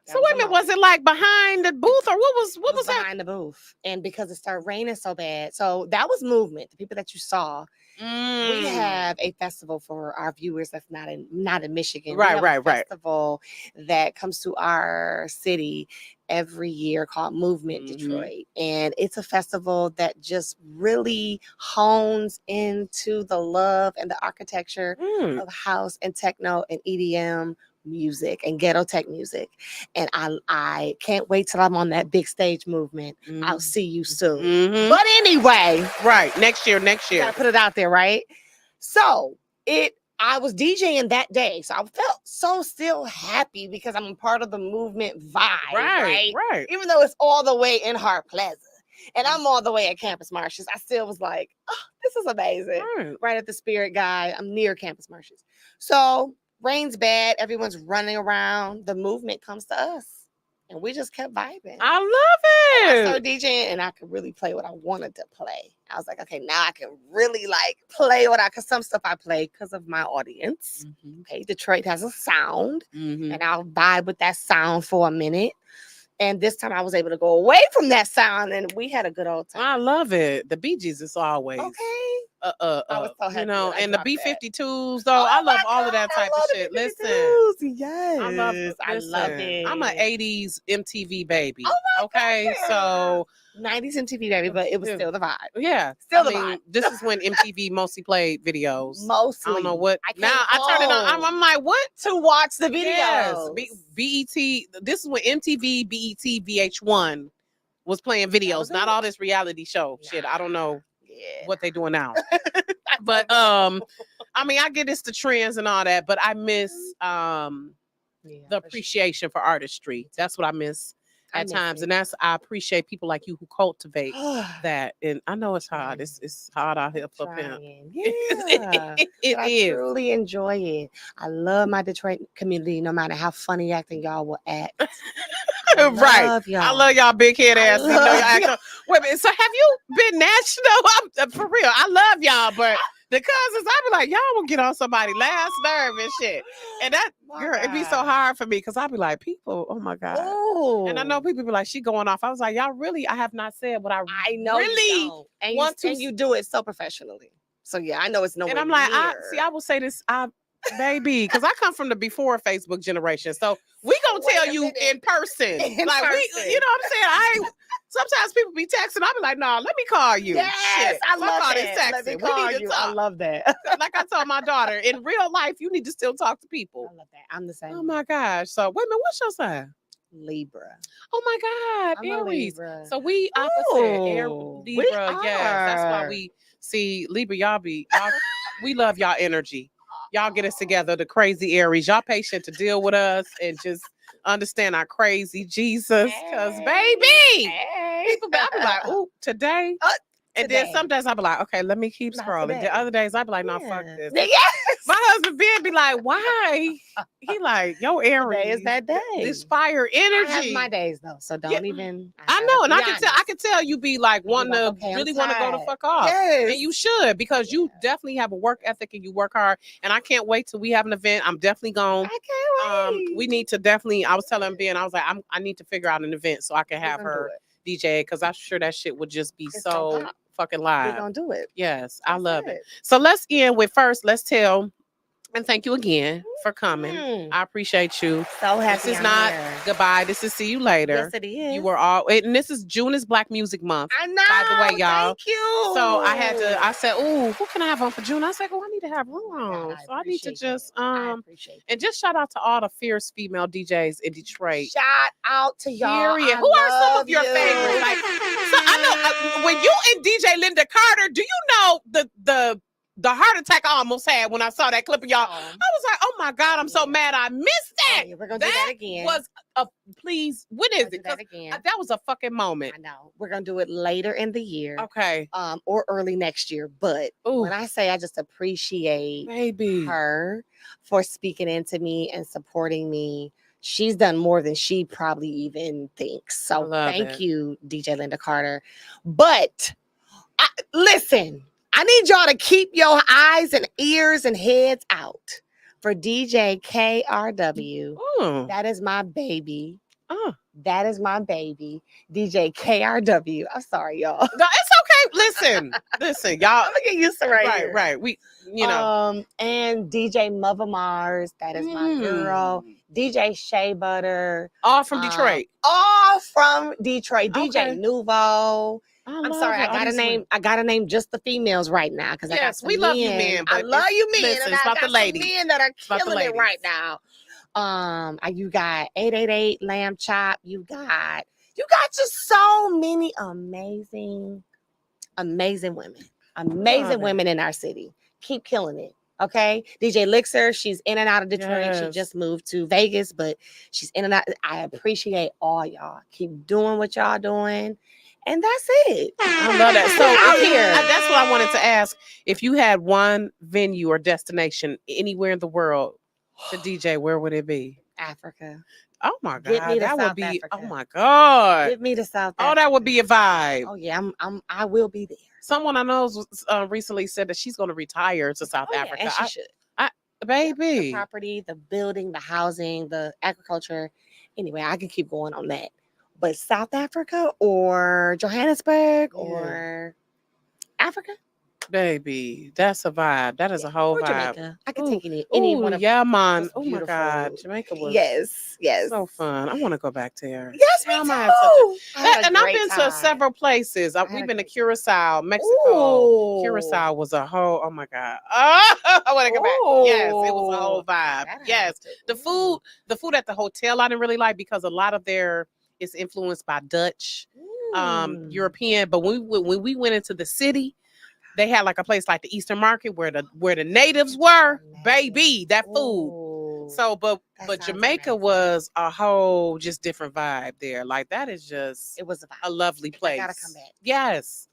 So wait a minute, was it like behind the booth or what was behind the booth? And because it started raining so bad. So that was movement. The people that you saw. We have a festival for our viewers that's not in Michigan. Right. Festival that comes to our city every year called Movement Detroit. And it's a festival that just really hones into the love and the architecture of house and techno and EDM music and ghetto tech music. And I can't wait till I'm on that big stage movement. I'll see you soon. But anyway, right, next year gotta put it out there, right? So I was DJing that day, so I felt so still happy because I'm a part of the movement vibe, right? Even though it's all the way in Hart Plaza and I'm all the way at Campus Martius, I still was like, oh, this is amazing. Right at the Spirit Guide, I'm near Campus Martius. So rain's bad. Everyone's running around. The movement comes to us. And we just kept vibing. I love it. I started DJing and I could really play what I wanted to play. I was like, okay, now I can really play because some stuff I play because of my audience. Okay, Detroit has a sound and I'll vibe with that sound for a minute. And this time I was able to go away from that sound and we had a good old time. I love it. The Bee Gees is always. Okay. I was so happy and the B-52s though. Oh I love all of that type of shit. Listen. Yes. I love it. I'm an 80s MTV baby. Oh okay. So 90s MTV baby, but it was still the vibe. Yeah. Still the vibe. This is when MTV mostly played videos. Mostly. I don't know what. I turn it on. I'm like, what? To watch the videos. Yes. BET. This is when MTV, BET, VH1 was playing videos, was not it. all this reality show shit. I don't know what they doing now. But I mean, I get it's the trends and all that, but I miss the appreciation for artistry. That's what I miss at times. And that's, I appreciate people like you who cultivate that. And I know it's hard. It's hard out here for pimp. Yeah. I truly enjoy it. I love my Detroit community, no matter how funny acting y'all will act. I love y'all. I love y'all big head ass. Wait a minute. So have you been national? I'm, for real. I love y'all, but the cousins, I be like, y'all will get on somebody's last nerve and shit. And that, girl, it'd be so hard for me because I'd be like, people, oh my God. Ooh. And I know people be like, she going off. I was like, y'all really, I have not said what I know really you and want to. And you do it so professionally. So yeah, I know it's nowhere And I'm like, near. I will say this, baby, because I come from the before Facebook generation. So we gonna tell you in person. We, you know what I'm saying? Sometimes people be texting. I'll be like, no, let me call you. Yes, shit. I love that. Let me call you. I love that. Like I told my daughter, in real life, you need to still talk to people. I love that. I'm the same. Oh my gosh. So wait a minute, what's your sign? Libra. Oh my God, I'm Aries. So we opposite. Libra, yes. That's why we see Libra. We love y'all energy. Y'all get us together, the crazy Aries. Y'all patient to deal with us and just understand our crazy Jesus. Because, baby, people be like, ooh, today. And then some days I'll be like, okay, let me keep scrolling. The other days I'll be like, no, fuck this. Yes. My husband Ben be like, why? He like, yo, Aries. Today is that day. This fire energy. I have my days though, so don't even. I know, and I can tell you be like wanting to really want to go the fuck off. Yes. And you should, because you definitely have a work ethic and you work hard. And I can't wait till we have an event. I'm definitely going. I can't wait. We need to definitely. I was telling Ben, I was like, I need to figure out an event so I can have her DJ, because I'm sure that shit would just be so fucking live. We're gonna do it. Yes, I love it. So let's end with let's tell. And thank you again for coming. I appreciate you. So happy. This is not goodbye. This is see you later. Yes, it is. You were all, and this is June is Black Music Month. I know. By the way, y'all. Thank you. So I said, oh, who can I have on for June? I said, oh, I need to have room on. So I need to just and just shout out to all the fierce female DJs in Detroit. Shout out to y'all. Period. Who are some of your favorites? Like, so I know when you and DJ Linda Carter, do you know the heart attack I almost had when I saw that clip of y'all? I was like, oh my God, I'm so mad I missed that. We're going to do that again. Please, when is it? That was a fucking moment. I know. We're going to do it later in the year. Okay. Or early next year. But when I say I just appreciate her for speaking into me and supporting me, she's done more than she probably even thinks. So thank you, DJ Linda Carter. But listen, I need y'all to keep your eyes and ears and heads out for DJ KRW. That is my baby. That is my baby, DJ KRW. I'm sorry, y'all. No, it's okay. Listen, y'all. I'm gonna get used to here. Right. We, you know. And DJ Mother Mars. That is my girl. DJ Shea Butter. All from Detroit. DJ Nouveau. I'm sorry, I gotta name just the females right now, because we love you men. I love you men. Listen, it's about the ladies. Men that are killing it right now. You got 888 Lamb Chop. You got just so many amazing women. Amazing women in our city. Keep killing it. Okay. DJ Lixer, she's in and out of Detroit. Yes. She just moved to Vegas, but she's in and out. I appreciate all y'all. Keep doing what y'all doing. And that's it. I love that. So that's what I wanted to ask. If you had one venue or destination anywhere in the world to DJ, where would it be? Africa. Oh my God. That would be Africa. Oh my God. Get me to South Africa. Oh, that would be a vibe. Oh yeah, I will be there. Someone I know recently said that she's going to retire to South Africa. And she should. Baby. The property, the building, the housing, the agriculture. Anyway, I can keep going on that. But South Africa or Johannesburg or Africa? Baby, that's a vibe. That is a whole vibe. Jamaica. I can take any one of yeah, man. Oh my God. Jamaica was so fun. I want to go back there. Yes, me too. And I've been to several places. We've been to Curacao, Mexico. Ooh. Curacao was a whole, oh my God. Oh, I want to go back. Yes, it was a whole vibe. Yes. The food at the hotel I didn't really like, because a lot of it's influenced by Dutch. European. But when we went into the city, they had like a place like the Eastern Market where the natives were, baby, that food. So, but Jamaica was a whole just different vibe there. Like that is just it was a lovely place. I gotta come back. Yes.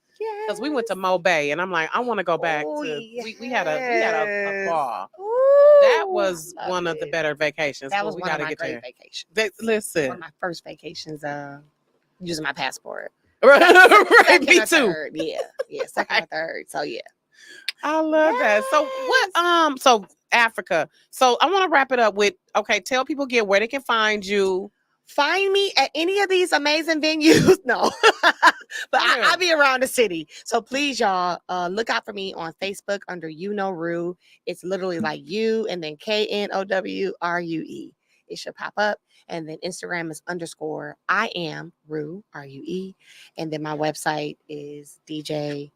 Because we went to Mo Bay and I'm like, I want to go back to we had a ball. That was one of the better vacations. That was we one gotta of my get great there. vacations. Listen. One of my first vacations using my passport. Right, me too. Third. Yeah, second or third. So yeah. I love that. So what so Africa. So I want to wrap it up with tell people again where they can find you. Find me at any of these amazing venues. No, but I'll be around the city. So please, y'all, look out for me on Facebook under You Know Rue. It's literally like you and then KNOWRUE. It should pop up. And then Instagram is _ I am Rue, RUE. And then my website is DJ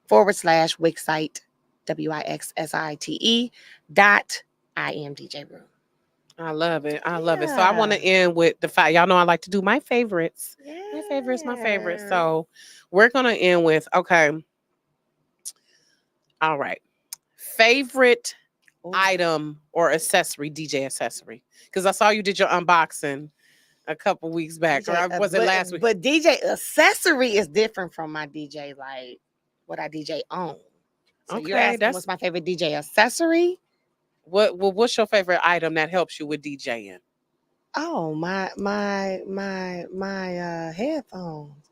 /Wixsite, WIXSITE .I am DJ Rue. I love it. I love it. So I want to end with the fact, y'all know I like to do my favorites. My favorite. So we're going to end with, all right. Favorite item or accessory, DJ accessory. Because I saw you did your unboxing a couple weeks back. DJ, or was it last week? But DJ accessory is different from my DJ, like what I DJ on. So you're asking what's my favorite DJ accessory? What's your favorite item that helps you with DJing? Oh, my headphones.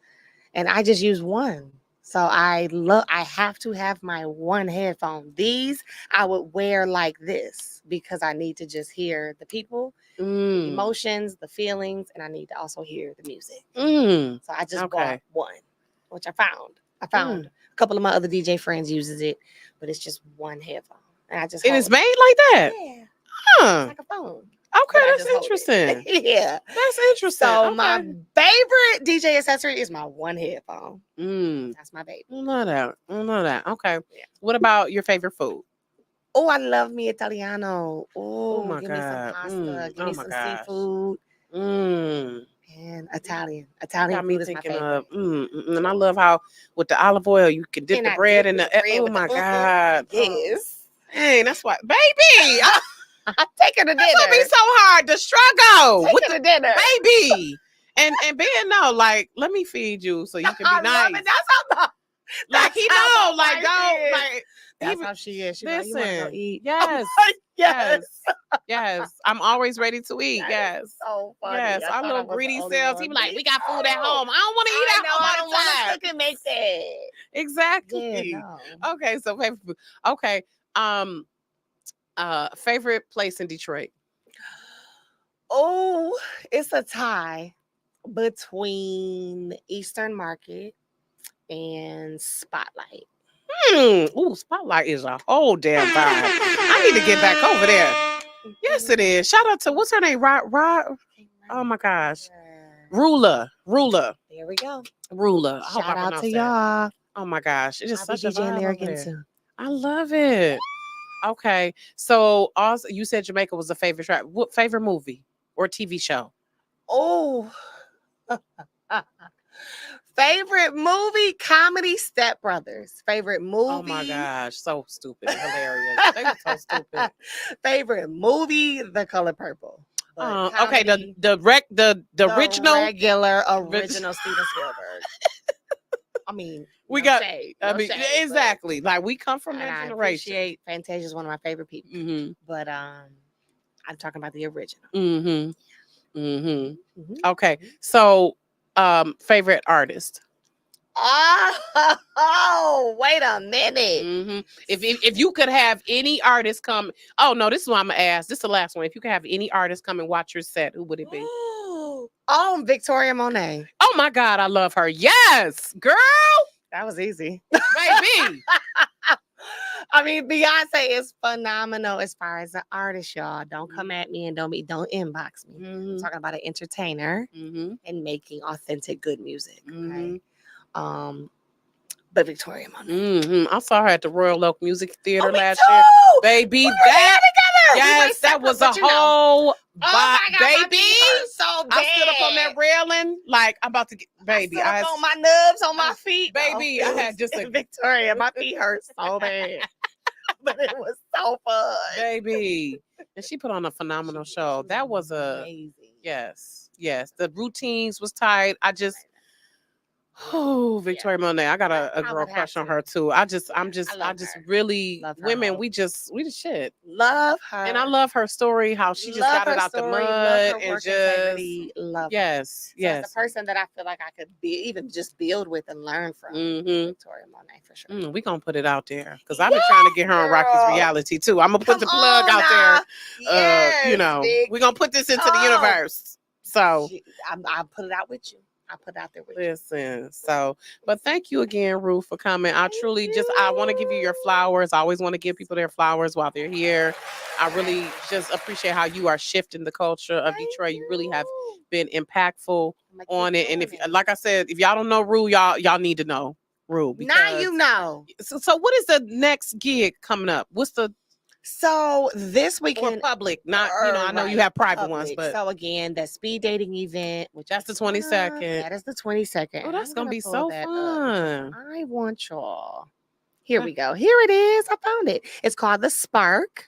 And I just use one. So I have to have my one headphone. These I would wear like this because I need to just hear the people, the emotions, the feelings, and I need to also hear the music. So I just bought one, which I found. A couple of my other DJ friends uses it, but it's just one headphone. And I just it's made like that? Yeah. Huh. It's like a phone. Okay, that's interesting. Yeah. That's interesting. So my favorite DJ accessory is my one headphone. That's my baby. I know that. Okay. Yeah. What about your favorite food? Oh, I love me Italiano. Oh, give me some pasta. Give me some seafood. And Italian food is my favorite. And I love how with the olive oil you can dip the bread in the. Oh my God. Yes. Hey, that's why, baby. I'm taking a dinner. It's gonna be so hard to struggle with the dinner, baby. And being like, let me feed you so you can be nice. That's how like he know, like don't like. That's how she is. She listen, like, you wanna go eat? Yes. I'm always ready to eat. Yes. So funny. Yes. Our little greedy selves. He be like, we got food at home. I don't want to eat at home. I don't want to cook and make that. Exactly. Yeah, no. Okay. So favorite food. Okay. Favorite place in Detroit. Oh, it's a tie between Eastern Market and Spotlight. Ooh, Spotlight is a whole damn vibe. I need to get back over there. Yes, it is. Shout out to what's her name? Rod. Oh my gosh. Ruler. There we go. Ruler. Shout out to y'all. Oh my gosh. It is such a vibe there over again there. soon. I love it. Okay. So also you said Jamaica was a favorite track. What favorite movie or TV show? Oh. Favorite movie, comedy, Step Brothers. Favorite movie. Oh my gosh, so stupid, hilarious. They were so stupid. Favorite movie, The Color Purple. Okay, the original, regular original Steven Spielberg. I mean, we got. Shade, exactly. Like we come from that generation. I appreciate Fantasia's one of my favorite people, but I'm talking about the original. Okay, so. Favorite artist. Oh, wait a minute. If you could have any artist come, oh no, this is what I'm gonna ask. This is the last one. If you could have any artist come and watch your set, who would it be? Oh, Victoria Monet. Oh my God, I love her. Yes, girl. That was easy, baby. I mean, Beyonce is phenomenal as far as an artist, y'all. Don't come at me and don't inbox me. I'm talking about an entertainer and making authentic, good music. Okay? But Victoria Monet. I saw her at the Royal Oak Music Theater last year. Baby, that yes, that was a whole baby. So bad. I stood up on that railing, like I'm about to get, baby. I on my nubs on my feet, baby. I had just a Victoria. My feet hurt so bad, but it was so fun, baby. And she put on a phenomenal show. That was amazing. Yes. The routines was tight. Oh, Victoria Monet. I got a girl crush on her too. I just really women. We just shit. Love her, and I love her story. How she just got it out the mud and just love. Yes. It's a person that I feel like I could even just build with and learn from. Victoria Monet for sure. We gonna put it out there because I've been trying to get her on Rocki's reality too. I'm gonna put the plug out there. We're gonna put this into the universe. So I'll put it out with you. I put it out there with you. But thank you again, Ruth, for coming. I truly I want to give you your flowers. I always want to give people their flowers while they're here. I really just appreciate how you are shifting the culture of Detroit. You really have been impactful on it. And if, like I said, if y'all don't know Rue, y'all need to know Rue. Now you know. So what is the next gig coming up? What's the So this weekend, or public, not I know you have private ones, but so again, the speed dating event, which that's the 22nd. That is the 22nd. Oh, that's gonna be so fun. I want y'all. Here we go. Here it is. I found it. It's called The Spark.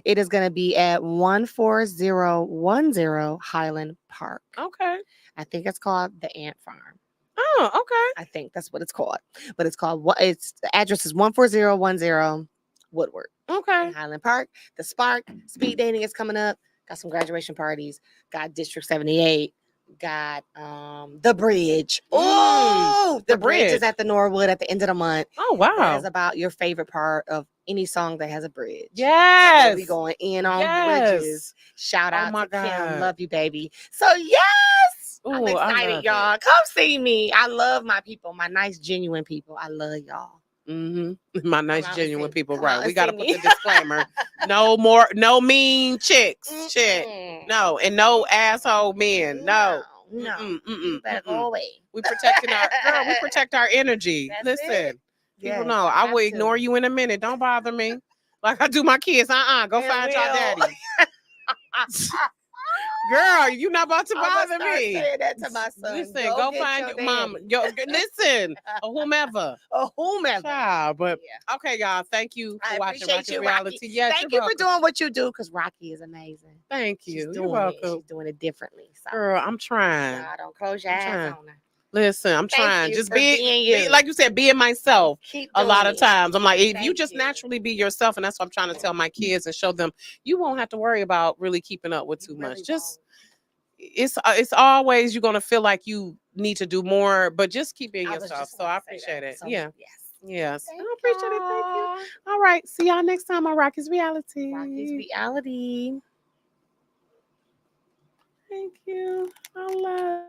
It is gonna be at 14010 Highland Park. Okay. I think it's called the Ant Farm. Oh, okay. I think that's what it's called. But it's called the address is 14010 Woodward. Okay. Highland Park. The Spark. Speed dating is coming up. Got some graduation parties. Got District 78. Got the bridge. Oh, the bridge is at the Norwood at the end of the month. Oh, wow. That is about your favorite part of any song that has a bridge. Yes. So we going in on bridges. Shout out to Kim. Love you, baby. So yes. I'm excited, y'all. Come see me. I love my people, my nice, genuine people. I love y'all. My nice, genuine people. Right. We got to put the disclaimer. No mean chicks. Shit. No. And no asshole men. No. Better go away. We protecting we protect our energy. Listen. People know. I will ignore you in a minute. Don't bother me. Like I do my kids. Go find your daddy. Girl, you not about to bother me. Say that to my son. Listen, go find your mom. Listen, or whomever. Child, but okay, y'all. Thank you for watching Rocki Reality. Yes, thank you for doing what you do because Rocki is amazing. Thank you. You're welcome. She's doing it differently. So. Girl, I'm trying. God, don't close your eyes on her. Listen, I'm trying. Just be like you said, being myself. A lot of times, I'm like, if you just naturally be yourself, and that's what I'm trying to tell my kids and show them, you won't have to worry about really keeping up with too much. Just it's always you're gonna feel like you need to do more, but just keep being yourself. So I appreciate it. Yes. I appreciate it. Thank you. All right, see y'all next time on Rocki's Reality. Thank you. I love.